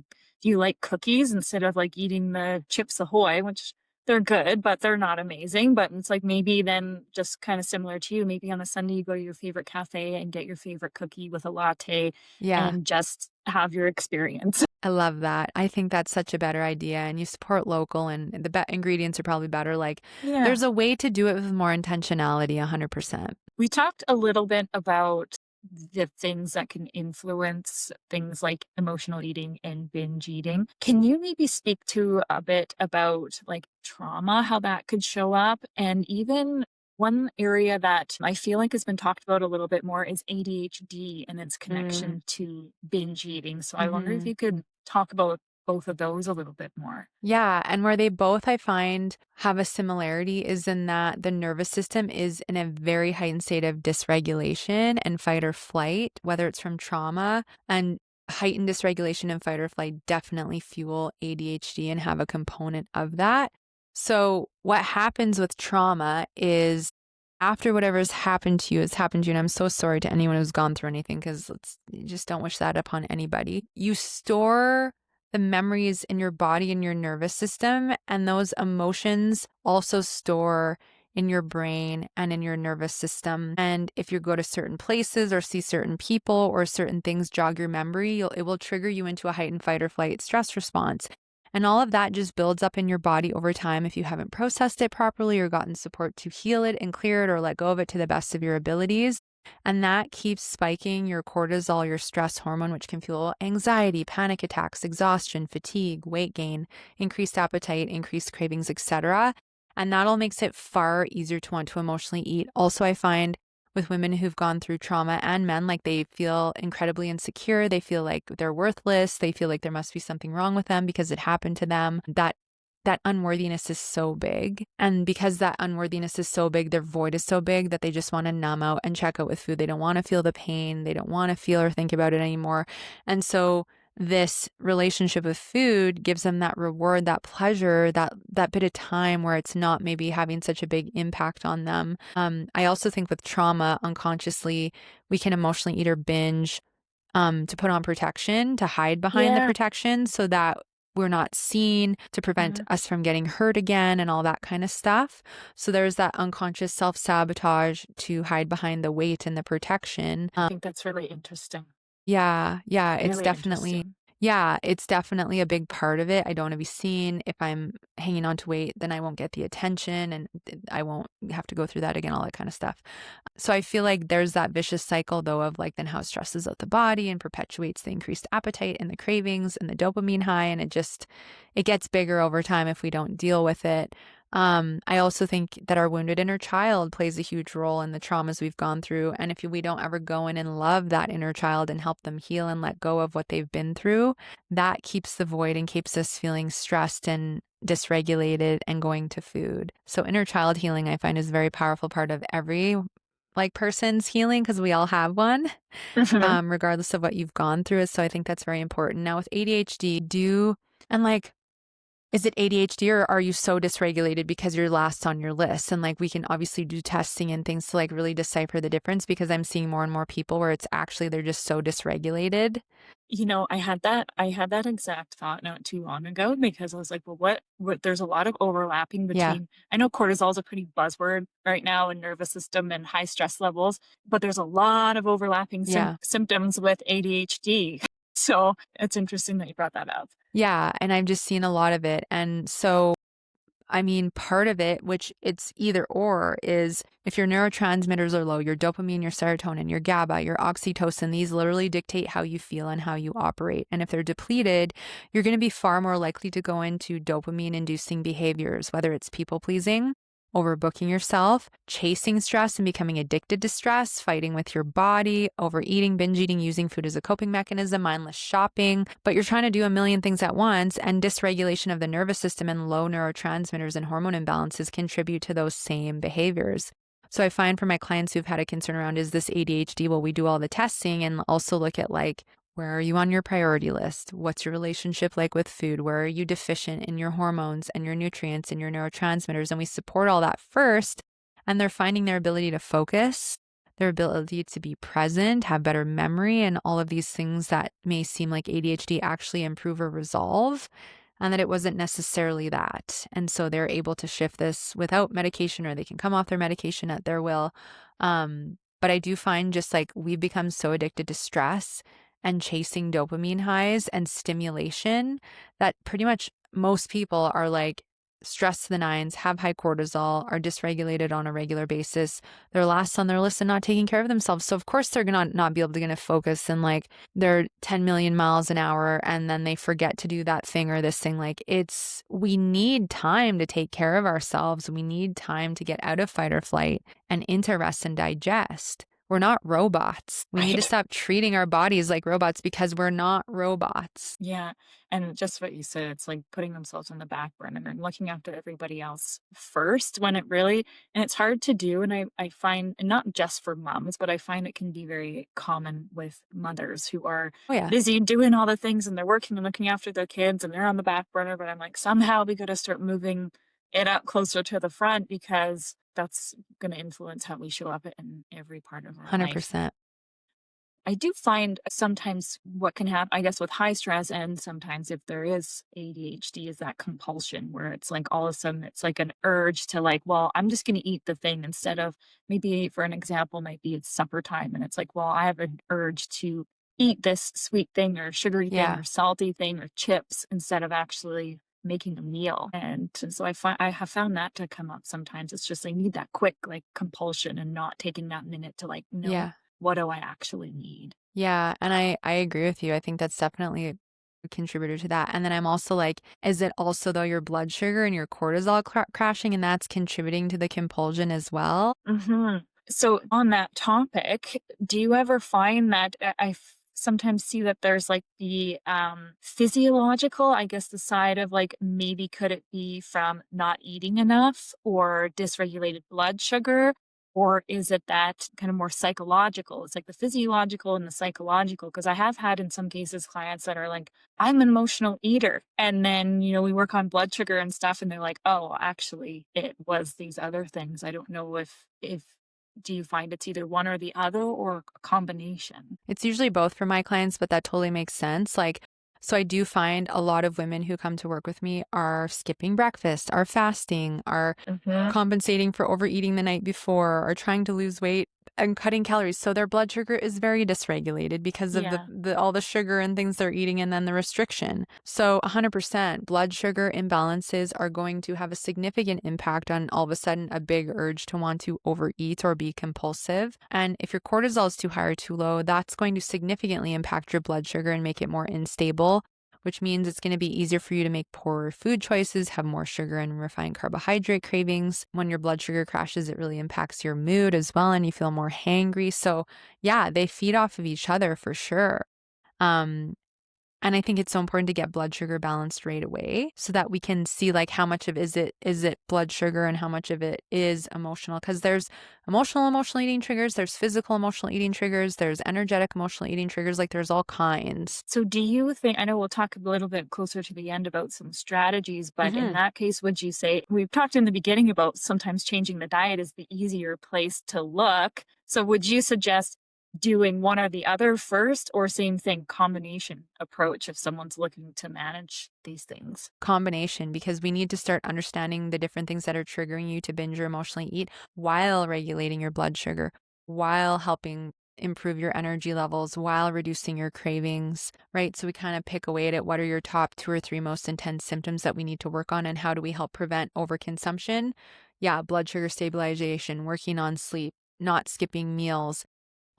you like cookies instead of like eating the Chips Ahoy, which they're good, but they're not amazing. But it's like maybe then just kind of similar to you, maybe on a Sunday you go to your favorite cafe and get your favorite cookie with a latte Yeah. and just have your experience. I love that. I think that's such a better idea. And you support local and the ingredients are probably better. Like Yeah. there's a way to do it with more intentionality, 100%. We talked a little bit about the things that can influence things like emotional eating and binge eating. Can you maybe speak to a bit about like trauma, how that could show up? And even one area that I feel like has been talked about a little bit more is ADHD and its connection to binge eating. So I wonder if you could talk about both of those a little bit more. Yeah. And where they both, I find, have a similarity is in that the nervous system is in a very heightened state of dysregulation and fight or flight, whether it's from trauma. And heightened dysregulation and fight or flight definitely fuel ADHD and have a component of that. So what happens with trauma is after whatever's happened to you has happened to you, and I'm so sorry to anyone who's gone through anything because you just don't wish that upon anybody. You store the memories in your body and your nervous system, and those emotions also store in your brain and in your nervous system. And if you go to certain places or see certain people or certain things jog your memory, it will trigger you into a heightened fight or flight stress response. And all of that just builds up in your body over time if you haven't processed it properly or gotten support to heal it and clear it or let go of it to the best of your abilities. And that keeps spiking your cortisol, your stress hormone, which can fuel anxiety, panic attacks, exhaustion, fatigue, weight gain, increased appetite, increased cravings, etc. And that all makes it far easier to want to emotionally eat. Also, I find with women who've gone through trauma and men, like they feel incredibly insecure. They feel like they're worthless. They feel like there must be something wrong with them because it happened to them. That unworthiness is so big. And because that unworthiness is so big, their void is so big that they just want to numb out and check out with food. They don't want to feel the pain. They don't want to feel or think about it anymore. And so this relationship with food gives them that reward, that pleasure, that bit of time where it's not maybe having such a big impact on them. I also think with trauma, unconsciously, we can emotionally eat or binge to put on protection, to hide behind the Yeah. protection so that we're not seen, to prevent Mhm. us from getting hurt again and all that kind of stuff. So there's that unconscious self-sabotage to hide behind the weight and the protection. I think that's really interesting. Yeah, Really interesting. it's definitely a big part of it. I don't want to be seen. If I'm hanging on to weight, then I won't get the attention and I won't have to go through that again, all that kind of stuff. So I feel like there's that vicious cycle though of like then how it stresses out the body and perpetuates the increased appetite and the cravings and the dopamine high, and it gets bigger over time if we don't deal with it. I also think that our wounded inner child plays a huge role in the traumas we've gone through. And if we don't ever go in and love that inner child and help them heal and let go of what they've been through, that keeps the void and keeps us feeling stressed and dysregulated and going to food. So inner child healing, I find, is a very powerful part of every like person's healing because we all have one, Mhm. regardless of what you've gone through. So I think that's very important. Now with ADHD, and like, is it ADHD or are you so dysregulated because you're last on your list? And like we can obviously do testing and things to like really decipher the difference because I'm seeing more and more people where it's actually they're just so dysregulated. I had that exact thought not too long ago because I was like, well, what there's a lot of overlapping Yeah. between I know cortisol is a pretty buzzword right now in nervous system and high stress levels, but there's a lot of overlapping Yeah. symptoms with ADHD. So it's interesting that you brought that up. Yeah. And I've just seen a lot of it. And so I mean, part of it, which it's either or, is if your neurotransmitters are low, your dopamine, your serotonin, your GABA, your oxytocin, these literally dictate how you feel and how you operate. And if they're depleted, you're going to be far more likely to go into dopamine inducing behaviors, whether it's people pleasing, overbooking yourself, chasing stress and becoming addicted to stress, fighting with your body, overeating, binge eating, using food as a coping mechanism, mindless shopping. But you're trying to do a million things at once, and dysregulation of the nervous system and low neurotransmitters and hormone imbalances contribute to those same behaviors. So I find for my clients who've had a concern around, is this ADHD? Well, we do all the testing and also look at like, where are you on your priority list? What's your relationship like with food? Where are you deficient in your hormones and your nutrients and your neurotransmitters? And we support all that first. And they're finding their ability to focus, their ability to be present, have better memory, and all of these things that may seem like ADHD actually improve or resolve, and that it wasn't necessarily that. And so they're able to shift this without medication, or they can come off their medication at their will. But I do find just like we've become so addicted to stress and chasing dopamine highs and stimulation that pretty much most people are like stressed to the nines, have high cortisol, are dysregulated on a regular basis. They're last on their list and not taking care of themselves. So of course they're gonna not be able to focus and like they're 10 million miles an hour and then they forget to do that thing or this thing. Like we need time to take care of ourselves. We need time to get out of fight or flight and into rest and digest. We're not robots. We need to Right. stop treating our bodies like robots because we're not robots. Yeah. And just what you said, it's like putting themselves on the back burner and looking after everybody else first when and it's hard to do. And I find, and not just for moms, but I find it can be very common with mothers who are Oh, yeah. busy doing all the things and they're working and looking after their kids and they're on the back burner. But I'm like, somehow we got to start moving it up closer to the front because that's going to influence how we show up in every part of our life. 100%. I do find sometimes what can happen, I guess, with high stress, and sometimes if there is ADHD, is that compulsion where it's like all of a sudden it's like an urge to like, well, I'm just going to eat the thing instead of maybe, for an example, might be it's supper time. And it's like, well, I have an urge to eat this sweet thing or sugary thing Yeah. or salty thing or chips instead of actually making a meal. And so I have found that to come up sometimes. It's just I need that quick like compulsion and not taking that minute to like, no, Yeah. what do I actually need? Yeah, and I agree with you. I think that's definitely a contributor to that. And then I'm also like, is it also though your blood sugar and your cortisol crashing and that's contributing to the compulsion as well? Mhm. So on that topic, do you ever find that sometimes see that there's like the physiological, I guess the side of like maybe could it be from not eating enough or dysregulated blood sugar? Or is it that kind of more psychological? It's like the physiological and the psychological. Because I have had in some cases clients that are like, I'm an emotional eater. And then, we work on blood sugar and stuff and they're like, oh, actually it was these other things. I don't know if do you find it's either one or the other or a combination? It's usually both for my clients, but that totally makes sense. Like, so I do find a lot of women who come to work with me are skipping breakfast, are fasting, are Hmm. compensating for overeating the night before, or trying to lose weight and cutting calories. So their blood sugar is very dysregulated because of Yeah. the all the sugar and things they're eating and then the restriction. So 100% blood sugar imbalances are going to have a significant impact on all of a sudden a big urge to want to overeat or be compulsive. And if your cortisol is too high or too low, that's going to significantly impact your blood sugar and make it more unstable, which means it's going to be easier for you to make poorer food choices, have more sugar and refined carbohydrate cravings. When your blood sugar crashes, it really impacts your mood as well, and you feel more hangry. So, yeah, they feed off of each other for sure. Um, and I think it's so important to get blood sugar balanced right away so that we can see like how much of is it blood sugar and how much of it is emotional, because there's emotional eating triggers, there's physical emotional eating triggers, there's energetic emotional eating triggers, like there's all kinds. So do you think, I know we'll talk a little bit closer to the end about some strategies, but in Mhm. that case, would you say, we've talked in the beginning about sometimes changing the diet is the easier place to look. So would you suggest doing one or the other first, or same thing, combination approach if someone's looking to manage these things? Combination, because we need to start understanding the different things that are triggering you to binge or emotionally eat while regulating your blood sugar, while helping improve your energy levels, while reducing your cravings, right? So we kind of pick away at what are your top 2 or 3 most intense symptoms that we need to work on and how do we help prevent overconsumption? Yeah, blood sugar stabilization, working on sleep, not skipping meals.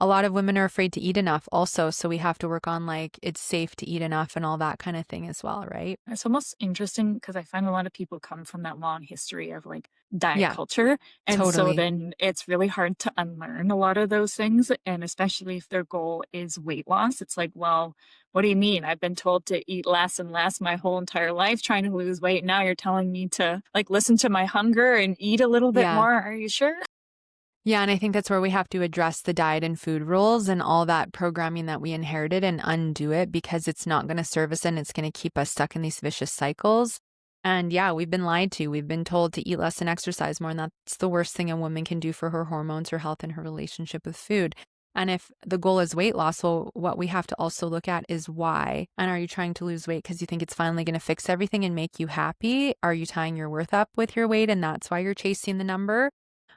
A lot of women are afraid to eat enough also, so we have to work on like it's safe to eat enough and all that kind of thing as well, right? It's almost interesting because I find a lot of people come from that long history of like diet Yeah, culture. And so totally. then it's really hard to unlearn a lot of those things. And especially if their goal is weight loss, it's like, well, what do you mean? I've been told to eat less and less my whole entire life trying to lose weight. Now you're telling me to like listen to my hunger and eat a little bit Yeah. more. Are you sure? Yeah, and I think that's where we have to address the diet and food rules and all that programming that we inherited and undo it because it's not going to serve us and it's going to keep us stuck in these vicious cycles. And yeah, we've been lied to. We've been told to eat less and exercise more, and that's the worst thing a woman can do for her hormones, her health, and her relationship with food. And if the goal is weight loss, well, what we have to also look at is why. And are you trying to lose weight because you think it's finally going to fix everything and make you happy? Are you tying your worth up with your weight and that's why you're chasing the number?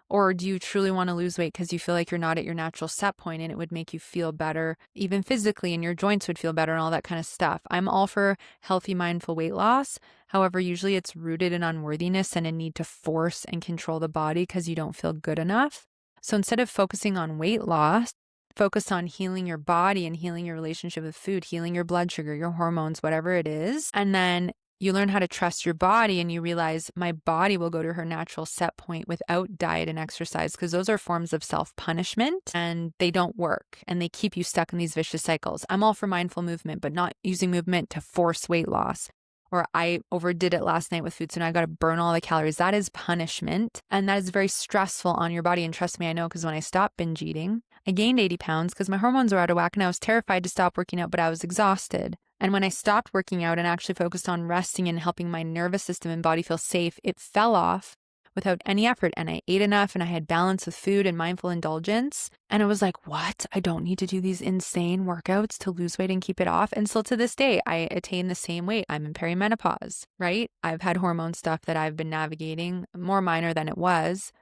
Or do you truly want to lose weight because you feel like you're not at your natural set point and it would make you feel better, even physically, and your joints would feel better and all that kind of stuff? I'm all for healthy, mindful weight loss. However, usually it's rooted in unworthiness and a need to force and control the body because you don't feel good enough. So instead of focusing on weight loss, focus on healing your body and healing your relationship with food, healing your blood sugar, your hormones, whatever it is. And then you learn how to trust your body and you realize my body will go to her natural set point without diet and exercise because those are forms of self-punishment and they don't work and they keep you stuck in these vicious cycles. I'm all for mindful movement, but not using movement to force weight loss. Or I overdid it last night with food, so now I got to burn all the calories. That is punishment. And that is very stressful on your body. And trust me, I know because when I stopped binge eating, I gained 80 pounds because my hormones were out of whack and I was terrified to stop working out, but I was exhausted. And when I stopped working out and actually focused on resting and helping my nervous system and body feel safe, it fell off without any effort. And I ate enough and I had balance with food and mindful indulgence. And it was like, what? I don't need to do these insane workouts to lose weight and keep it off. And still to this day, I attain the same weight. I'm in perimenopause, right? I've had hormone stuff that I've been navigating, more minor than it was.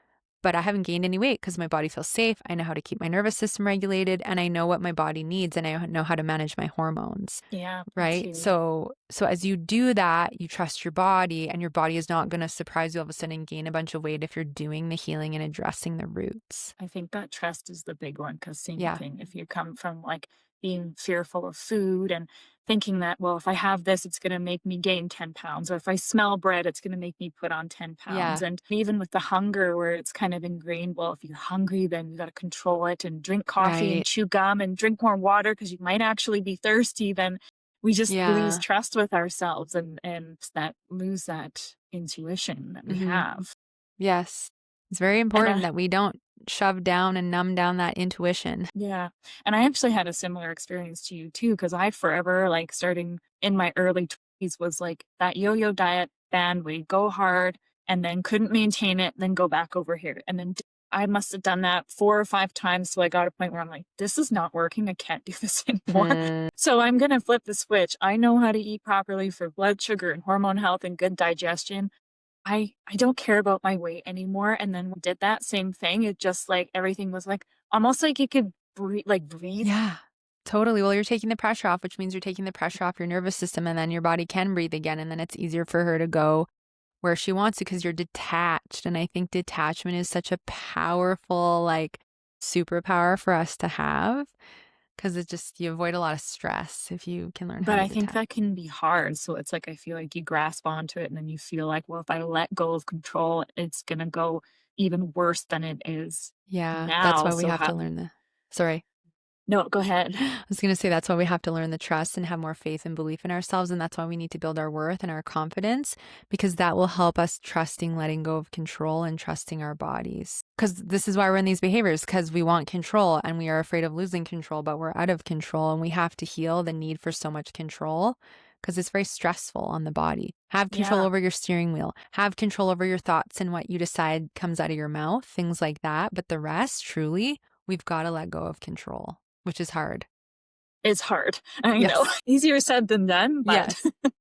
But I haven't gained any weight because my body feels safe. I know how to keep my nervous system regulated and I know what my body needs and I know how to manage my hormones. Yeah, that's Right. huge. So as you do that, you trust your body and your body is not going to surprise you all of a sudden and gain a bunch of weight if you're doing the healing and addressing the roots. I think that trust is the big one because same Yeah. thing. If you come from like being fearful of food and thinking that, well, if I have this, it's going to make me gain 10 pounds, or if I smell bread, it's going to make me put on 10 pounds. Yeah. And even with the hunger, where it's kind of ingrained, well, if you're hungry, then you got to control it and drink coffee and Right. chew gum and drink more water because you might actually be thirsty. Then we just lose Yeah. trust with ourselves and that lose that intuition that we have. Yes. It's very And important that we don't shove down and numb down that intuition. yeah. And I actually had a similar experience to you too, because I forever, like starting in my early 20s, was like that yo-yo diet band. We go hard and then couldn't maintain it, then go back over here. And then I must have done that 4 or 5 times. So I got a point where I'm like, this is not working. I can't do this anymore. Mhm. So I'm going to flip the switch. I know how to eat properly for blood sugar and hormone health and good digestion. I don't care about my weight anymore. And then we did that same thing. It just like everything was like almost like you could breathe. Yeah. Totally. Well, you're taking the pressure off, which means you're taking the pressure off your nervous system and then your body can breathe again. And then it's easier for her to go where she wants to because you're detached. And I think detachment is such a powerful, like, superpower for us to have because it just, you avoid a lot of stress if you can learn how But to I think detach. that can be hard. So it's like I feel like you grasp onto it and then you feel like, well, if I let go of control, it's gonna go even worse than it is Yeah. That's now. why we So have to how learn sorry. no, go ahead. I was going to say that's why we have to learn the trust and have more faith and belief in ourselves. And that's why we need to build our worth and our confidence because that will help us trusting letting go of control and trusting our bodies. Because this is why we're in these behaviors because we want control and we are afraid of losing control, but we're out of control and we have to heal the need for so much control because it's very stressful on the body. Have control Yeah. over your steering wheel, have control over your thoughts and what you decide comes out of your mouth, things like that. But the rest, truly, we've got to let go of control. Which is hard. It's hard. I know. Yes. Easier said than done, but Yes.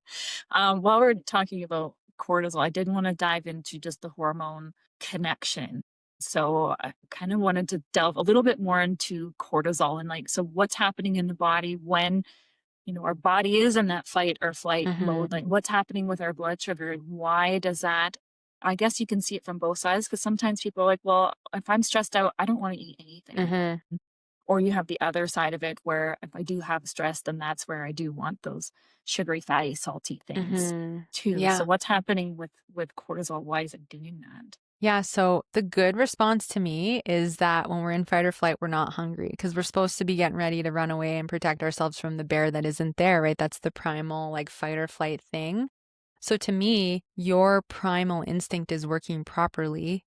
while we're talking about cortisol, I did want to dive into just the hormone connection. So I kind of wanted to delve a little bit more into cortisol and like, so what's happening in the body when, our body is in that fight or flight mode, like what's happening with our blood sugar and why does that, I guess you can see it from both sides because sometimes people are like, well, if I'm stressed out, I don't want to eat anything. Or you have the other side of it where if I do have stress, then that's where I do want those sugary, fatty, salty things too. Yeah. So what's happening with cortisol? Why is it doing that? Yeah. So the good response to me is that when we're in fight or flight, we're not hungry because we're supposed to be getting ready to run away and protect ourselves from the bear that isn't there, right? That's the primal like fight or flight thing. So to me, your primal instinct is working properly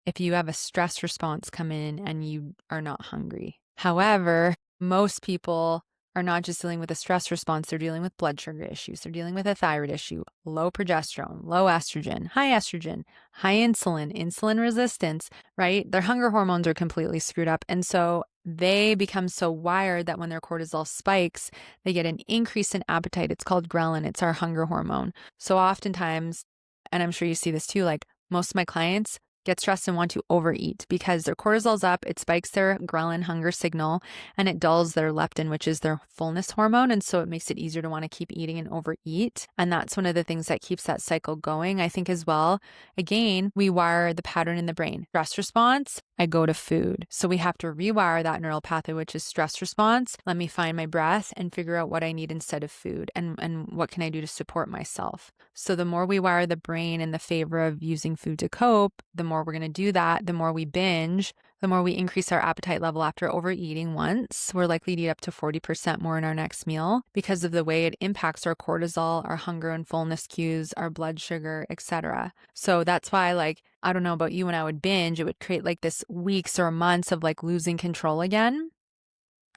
if you have a stress response come in and you are not hungry. However, most people are not just dealing with a stress response, they're dealing with blood sugar issues, they're dealing with a thyroid issue, low progesterone, low estrogen, high insulin, insulin resistance, right? Their hunger hormones are completely screwed up. And so they become so wired that when their cortisol spikes, they get an increase in appetite. It's called ghrelin, it's our hunger hormone. So oftentimes, and I'm sure you see this too, like most of my clients get stressed and want to overeat because their cortisol's up, it spikes their ghrelin hunger signal, and it dulls their leptin, which is their fullness hormone. And so it makes it easier to want to keep eating and overeat. And that's one of the things that keeps that cycle going, I think, as well. Again, we wire the pattern in the brain. Stress response, I go to food. So we have to rewire that neural pathway, which is stress response. Let me find my breath and figure out what I need instead of food and what can I do to support myself. So the more we wire the brain in the favor of using food to cope, the more we're going to do that, the more we binge, the more we increase our appetite level after overeating once. We're likely to eat up to 40% more in our next meal because of the way it impacts our cortisol, our hunger and fullness cues, our blood sugar, etc. So that's why, like, I don't know about you, when I would binge, it would create like this weeks or months of like losing control again.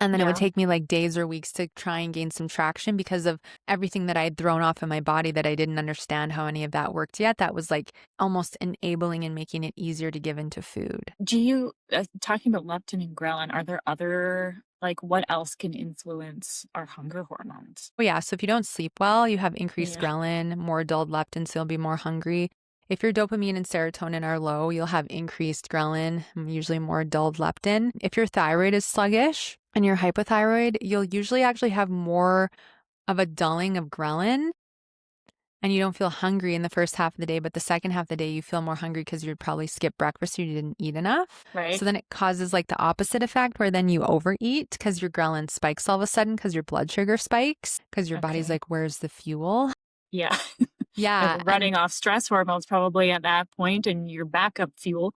And then it would Yeah. take me like days or weeks to try and gain some traction because of everything that I had thrown off in my body that I didn't understand how any of that worked yet. That was like almost enabling and making it easier to give into food. Do you, talking about leptin and ghrelin, are there other, like, what else can influence our hunger hormones? Oh, yeah. So if you don't sleep well, you have increased Yeah. ghrelin, more dulled leptin, so you'll be more hungry. If your dopamine and serotonin are low, you'll have increased ghrelin, usually more dulled leptin. If your thyroid is sluggish and you're hypothyroid, you'll usually actually have more of a dulling of ghrelin and you don't feel hungry in the first half of the day, but the second half of the day, you feel more hungry because you'd probably skipped breakfast or you didn't eat enough. Right? So then it causes like the opposite effect where then you overeat because your ghrelin spikes all of a sudden because your blood sugar spikes because your body's Okay. like, where's the fuel? Yeah. Yeah. Running off stress hormones probably at that point and your backup fuel.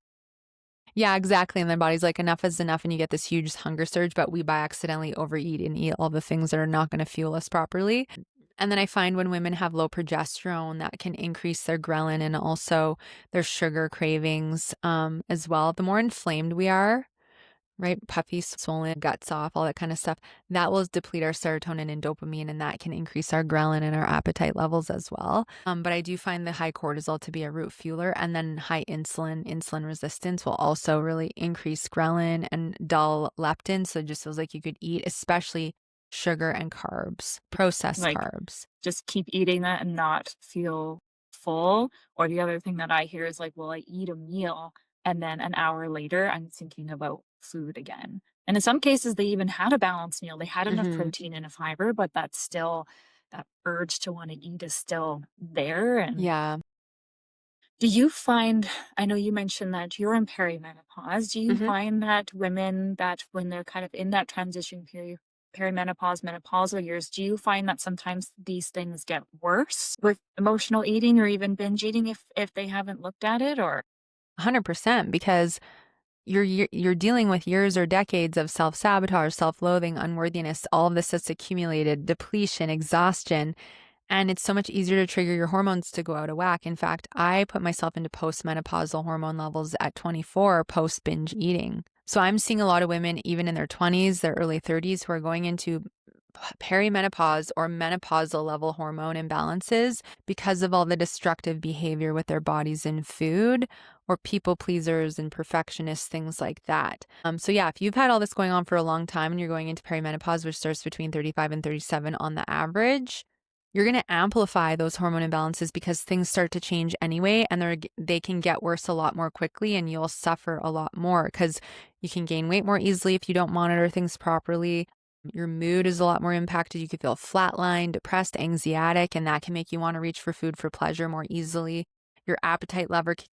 Yeah, exactly. And the body's like, enough is enough. And you get this huge hunger surge, but we by accidentally overeat and eat all the things that are not going to fuel us properly. And then I find when women have low progesterone, that can increase their ghrelin and also their sugar cravings as well. The more inflamed we are, right? Puffy, swollen, guts off, all that kind of stuff. That will deplete our serotonin and dopamine, and that can increase our ghrelin and our appetite levels as well. But I do find the high cortisol to be a root fueler, and then high insulin resistance will also really increase ghrelin and dull leptin. So it just feels like you could eat, especially sugar and carbs, processed Like, carbs. just keep eating that and not feel full. Or the other thing that I hear is like, well, I eat a meal and then an hour later I'm thinking about food again. And in some cases, they even had a balanced meal. They had enough Hmm. protein and a fiber, but that's still, that urge to want to eat is still there. And Yeah. do you find, I know you mentioned that you're in perimenopause. Do you Hmm. find that women that when they're kind of in that transition period, perimenopause, menopausal years, do you find that sometimes these things get worse with emotional eating or even binge eating if they haven't looked at it or 100% because you're dealing with years or decades of self-sabotage, self-loathing, unworthiness, all of this that's accumulated, depletion, exhaustion, and it's so much easier to trigger your hormones to go out of whack. In fact, I put myself into postmenopausal hormone levels at 24 post binge eating. So I'm seeing a lot of women even in their 20s, their early 30s who are going into perimenopause or menopausal level hormone imbalances because of all the destructive behavior with their bodies in food or people pleasers and perfectionists, things like that. So yeah, if you've had all this going on for a long time and you're going into perimenopause, which starts between 35 and 37 on the average, you're going to amplify those hormone imbalances because things start to change anyway, and they can get worse a lot more quickly, and you'll suffer a lot more because you can gain weight more easily if you don't monitor things properly. Your mood is a lot more impacted. You could feel flatlined, depressed, anxietic, and that can make you want to reach for food for pleasure more easily. Your appetite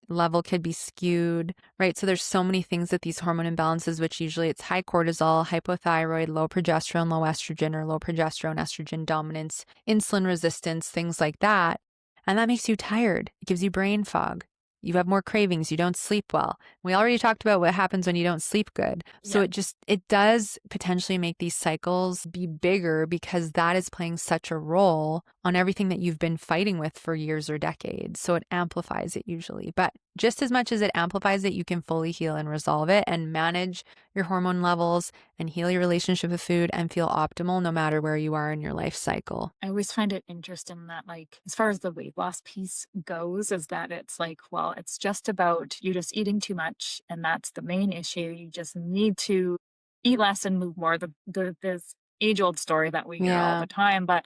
level could be skewed, right? So there's so many things that these hormone imbalances, which usually it's high cortisol, hypothyroid, low progesterone, low estrogen, or low progesterone, estrogen dominance, insulin resistance, things like that. And that makes you tired. It gives you brain fog. You have more cravings. You don't sleep well. We already talked about what happens when you don't sleep good. So yeah. it does potentially make these cycles be bigger because that is playing such a role on everything that you've been fighting with for years or decades. So it amplifies it usually. But just as much as it amplifies it, you can fully heal and resolve it and manage your hormone levels and heal your relationship with food and feel optimal no matter where you are in your life cycle. I always find it interesting that, like, as far as the weight loss piece goes, is that it's like, well, it's just about you just eating too much, and that's the main issue. You just need to eat less and move more. This age old story that we hear all Yeah. the time, but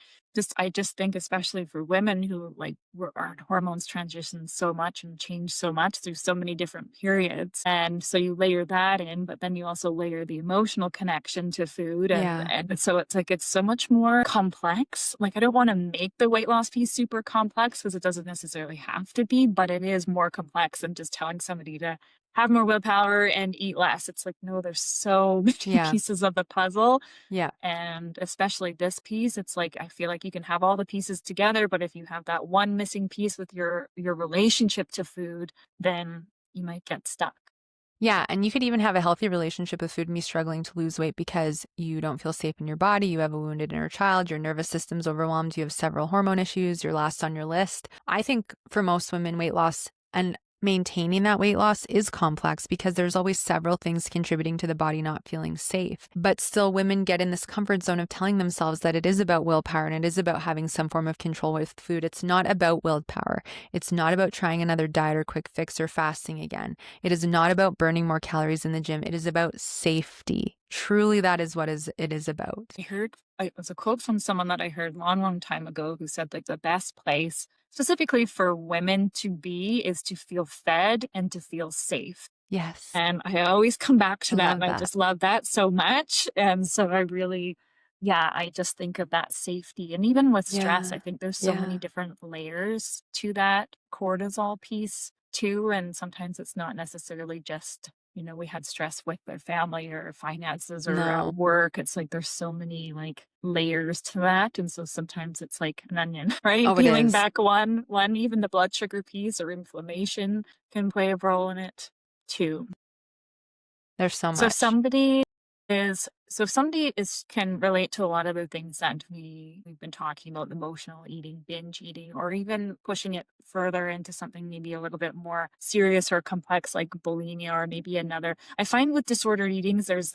I just think, especially for women who like our hormones transition so much and change so much through so many different periods, and so you layer that in, but then you also layer the emotional connection to food, Yeah. and so it's like it's so much more complex. Like I don't want to make the weight loss piece super complex because it doesn't necessarily have to be, but it is more complex than just telling somebody to have more willpower and eat less. It's like, no, there's so many Yeah. pieces of the puzzle. Yeah. And especially this piece, it's like I feel like you can have all the pieces together, but if you have that one missing piece with your relationship to food, then you might get stuck. Yeah, and you could even have a healthy relationship with food and be struggling to lose weight because you don't feel safe in your body, you have a wounded inner child, your nervous system's overwhelmed, you have several hormone issues, you're last on your list. I think for most women, weight loss and maintaining that weight loss is complex because there's always several things contributing to the body not feeling safe. But still, women get in this comfort zone of telling themselves that it is about willpower and it is about having some form of control with food. It's not about willpower. It's not about trying another diet or quick fix or fasting again. It is not about burning more calories in the gym. It is about safety. Truly, that is what it is about. It was a quote from someone that I heard long time ago who said like the best place specifically for women to be is to feel fed and to feel safe. Yes. And I always come back to I that love and I that. just love that so much. And so I just think of that safety. And even with stress, I think there's so many different layers to that cortisol piece too. And sometimes it's not necessarily just, we had stress with their family or finances or No. work. It's like there's so many like layers to that. And so sometimes it's like an onion, right? Oh, it Peeling is. back one, even the blood sugar piece or inflammation can play a role in it too. There's so So much. if somebody can relate to a lot of the things that we've been talking about, emotional eating, binge eating, or even pushing it further into something maybe a little bit more serious or complex like bulimia or maybe another. I find with disordered eatings, there's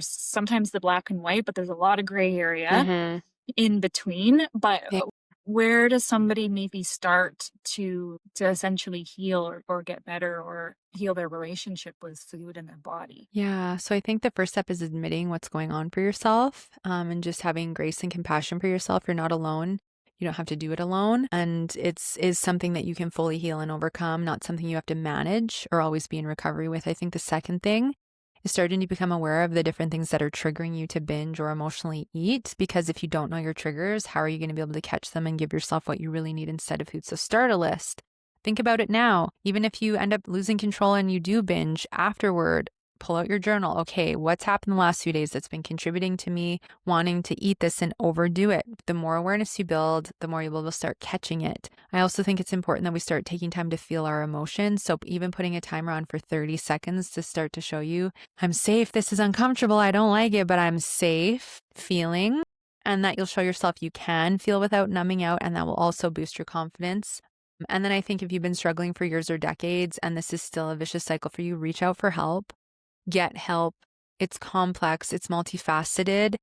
sometimes the black and white, but there's a lot of gray area in between. But Yeah. where does somebody maybe start to essentially heal or get better or heal their relationship with food and their body? Yeah. So I think the first step is admitting what's going on for yourself, and just having grace and compassion for yourself. You're not alone. You don't have to do it alone. And is something that you can fully heal and overcome, not something you have to manage or always be in recovery with. I think the second thing is starting to become aware of the different things that are triggering you to binge or emotionally eat. Because if you don't know your triggers, how are you going to be able to catch them and give yourself what you really need instead of food? So start a list. Think about it now. Even if you end up losing control and you do binge afterward, pull out your journal. Okay, what's happened the last few days that's been contributing to me wanting to eat this and overdo it? The more awareness you build, the more you'll be able to start catching it. I also think it's important that we start taking time to feel our emotions. So even putting a timer on for 30 seconds to start to show you, I'm safe. This is uncomfortable. I don't like it, but I'm safe feeling. And that you'll show yourself you can feel without numbing out. And that will also boost your confidence. And then I think if you've been struggling for years or decades and this is still a vicious cycle for you, reach out for help. Get help. It's complex, it's multifaceted.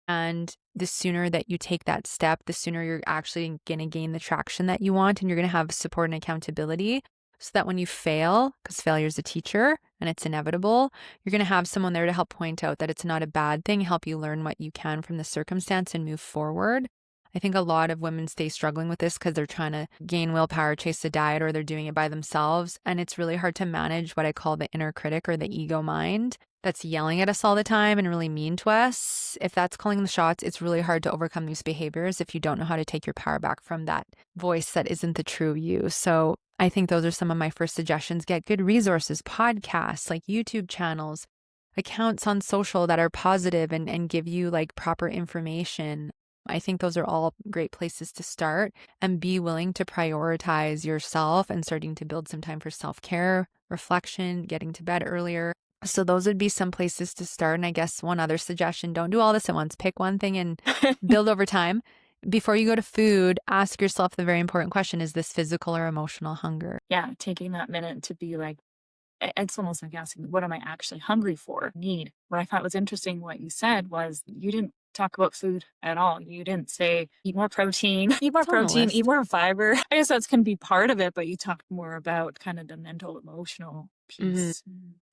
And the sooner that you take that step, the sooner you're actually going to gain the traction that you want. And you're going to have support and accountability so that when you fail, because failure is a teacher and it's inevitable, you're going to have someone there to help point out that it's not a bad thing, help you learn what you can from the circumstance and move forward. I think a lot of women stay struggling with this because they're trying to gain willpower, chase a diet, or they're doing it by themselves. And it's really hard to manage what I call the inner critic or the ego mind that's yelling at us all the time and really mean to us. If that's calling the shots, it's really hard to overcome these behaviors if you don't know how to take your power back from that voice that isn't the true you. So I think those are some of my first suggestions. Get good resources, podcasts, like YouTube channels, accounts on social that are positive and give you like proper information. I think those are all great places to start, and be willing to prioritize yourself and starting to build some time for self-care, reflection, getting to bed earlier. So those would be some places to start. And I guess one other suggestion, don't do all this at once. Pick one thing and build over time. Before you go to food, ask yourself the very important question, is this physical or emotional hunger? Yeah, taking that minute to be like, it's almost like asking, what am I actually hungry for, need? What I thought was interesting, what you said was you didn't talk about food at all. You didn't say eat more protein, eat more fiber. I guess that's going to be part of it, but you talked more about kind of the mental, emotional piece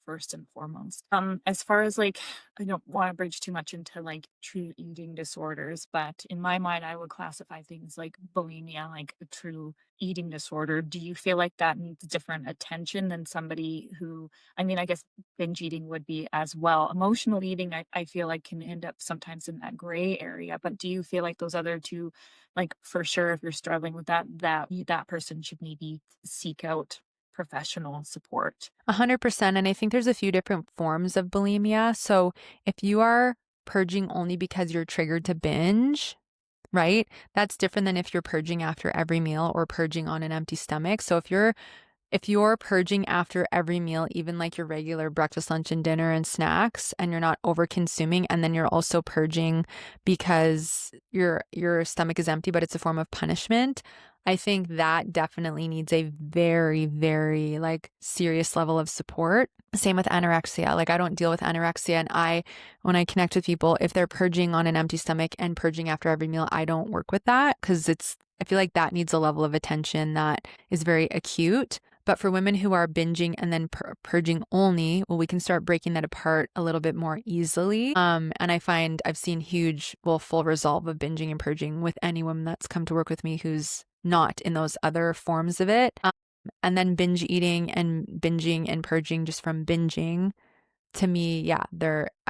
first and foremost. As far as like, I don't want to bridge too much into like true eating disorders, but in my mind, I would classify things like bulimia, like a true eating disorder. Do you feel like that needs different attention than somebody who, I mean, I guess binge eating would be as well. Emotional eating, I feel like can end up sometimes in that gray area, but do you feel like those other two, like for sure, if you're struggling with that person should maybe seek out professional support? 100%. And I think there's a few different forms of bulimia. So if you are purging only because you're triggered to binge, right? That's different than if you're purging after every meal or purging on an empty stomach. So if you're purging after every meal, even like your regular breakfast, lunch, and dinner and snacks, and you're not over consuming, and then you're also purging because your stomach is empty, but it's a form of punishment, I think that definitely needs a very, very like serious level of support. Same with anorexia. Like I don't deal with anorexia, and when I connect with people, if they're purging on an empty stomach and purging after every meal, I don't work with that because I feel like that needs a level of attention that is very acute. But for women who are binging and then purging only, well, we can start breaking that apart a little bit more easily. And I find I've seen full resolve of binging and purging with any woman that's come to work with me who's not in those other forms of it. And then binge eating and binging and purging just from binging. To me, yeah,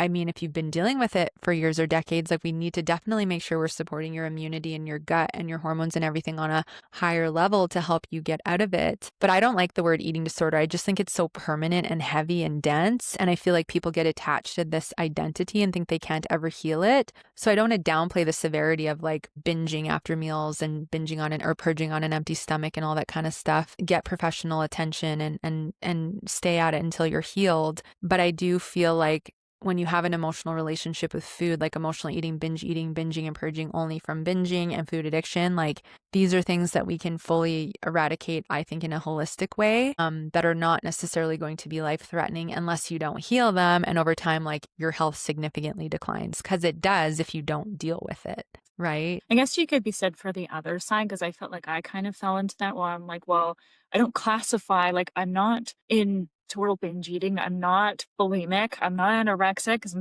if you've been dealing with it for years or decades, like we need to definitely make sure we're supporting your immunity and your gut and your hormones and everything on a higher level to help you get out of it. But I don't like the word eating disorder. I just think it's so permanent and heavy and dense. And I feel like people get attached to this identity and think they can't ever heal it. So I don't want to downplay the severity of like binging after meals and binging on or purging on an empty stomach and all that kind of stuff. Get professional attention and stay at it until you're healed. But I do feel like when you have an emotional relationship with food, like emotional eating, binging and purging only from binging and food addiction, like these are things that we can fully eradicate, I think, in a holistic way, that are not necessarily going to be life-threatening unless you don't heal them. And over time, like your health significantly declines because it does if you don't deal with it, right? I guess you could be said for the other side because I felt like I kind of fell into that one. I'm like, well, I don't classify, like, I'm not in total binge eating. I'm not bulimic. I'm not anorexic because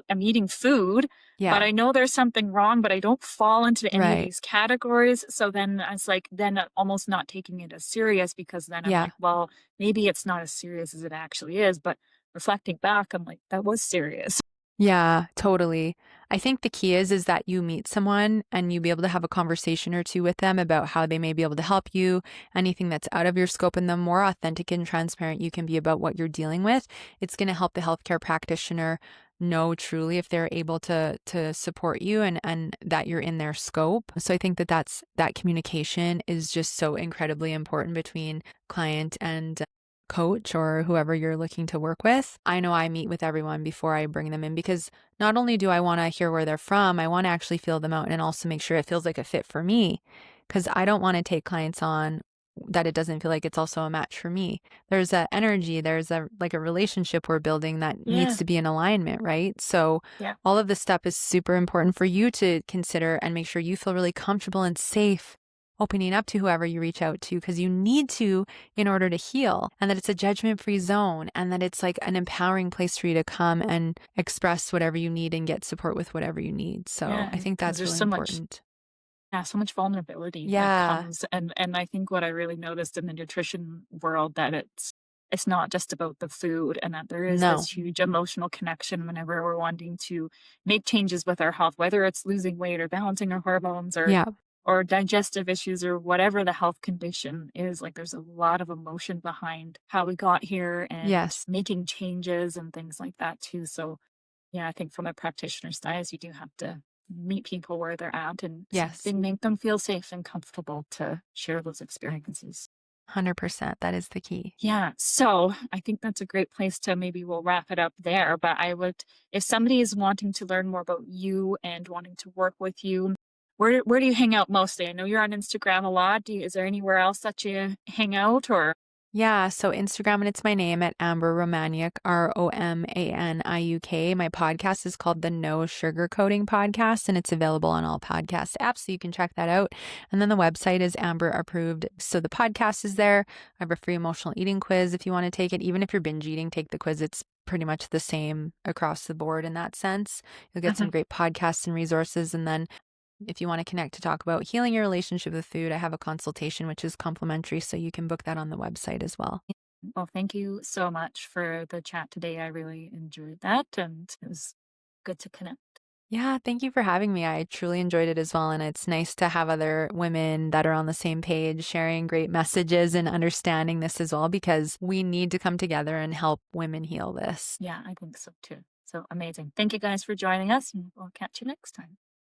I'm eating food, but Yeah, I know there's something wrong, but I don't fall into any of right. these categories. So then it's like, then almost not taking it as serious because then I'm Yeah. like, well, maybe it's not as serious as it actually is. But reflecting back, I'm like, that was serious. Yeah, totally. I think the key is that you meet someone and you be able to have a conversation or two with them about how they may be able to help you, anything that's out of your scope, and the more authentic and transparent you can be about what you're dealing with, it's going to help the healthcare practitioner know truly if they're able to support you and that you're in their scope. So I think that communication is just so incredibly important between client and coach or whoever you're looking to work with. I know I meet with everyone before I bring them in because not only do I want to hear where they're from, I want to actually feel them out and also make sure it feels like a fit for me because I don't want to take clients on that it doesn't feel like it's also a match for me. There's a energy, there's a like a relationship we're building that needs Yeah. to be in alignment, right? So Yeah. all of this stuff is super important for you to consider and make sure you feel really comfortable and safe opening up to whoever you reach out to because you need to in order to heal, and that it's a judgment-free zone, and that it's like an empowering place for you to come and express whatever you need and get support with whatever you need. So Yeah. I think Because that's there's really so much. important. Yeah, so much vulnerability that Yeah. comes, and I think what I really noticed in the nutrition world that it's not just about the food, and that there is No. this huge emotional connection whenever we're wanting to make changes with our health, whether it's losing weight or balancing our hormones Yeah. or digestive issues or whatever the health condition is. Like there's a lot of emotion behind how we got here and Yes. making changes and things like that too. So yeah, I think from a practitioner's side, you do have to meet people where they're at and Yes. something make them feel safe and comfortable to share those experiences. 100%. That is the key. Yeah, so I think that's a great place to maybe we'll wrap it up there. But I would, if somebody is wanting to learn more about you and wanting to work with you, where do you hang out mostly? I know you're on Instagram a lot. Is there anywhere else that you hang out or? Yeah, so Instagram, and it's my name at Amber Romaniuk, Romaniuk. My podcast is called the No Sugarcoating Podcast, and it's available on all podcast apps, so you can check that out. And then the website is Amber approved. So the podcast is there. I have a free emotional eating quiz if you want to take it. Even if you're binge eating, take the quiz. It's pretty much the same across the board in that sense. You'll get some Mhm. great podcasts and resources. And then if you want to connect to talk about healing your relationship with food, I have a consultation, which is complimentary. So you can book that on the website as well. Well, thank you so much for the chat today. I really enjoyed that and it was good to connect. Yeah, thank you for having me. I truly enjoyed it as well. And it's nice to have other women that are on the same page sharing great messages and understanding this as well, because we need to come together and help women heal this. Yeah, I think so too. So amazing. Thank you guys for joining us and we'll catch you next time.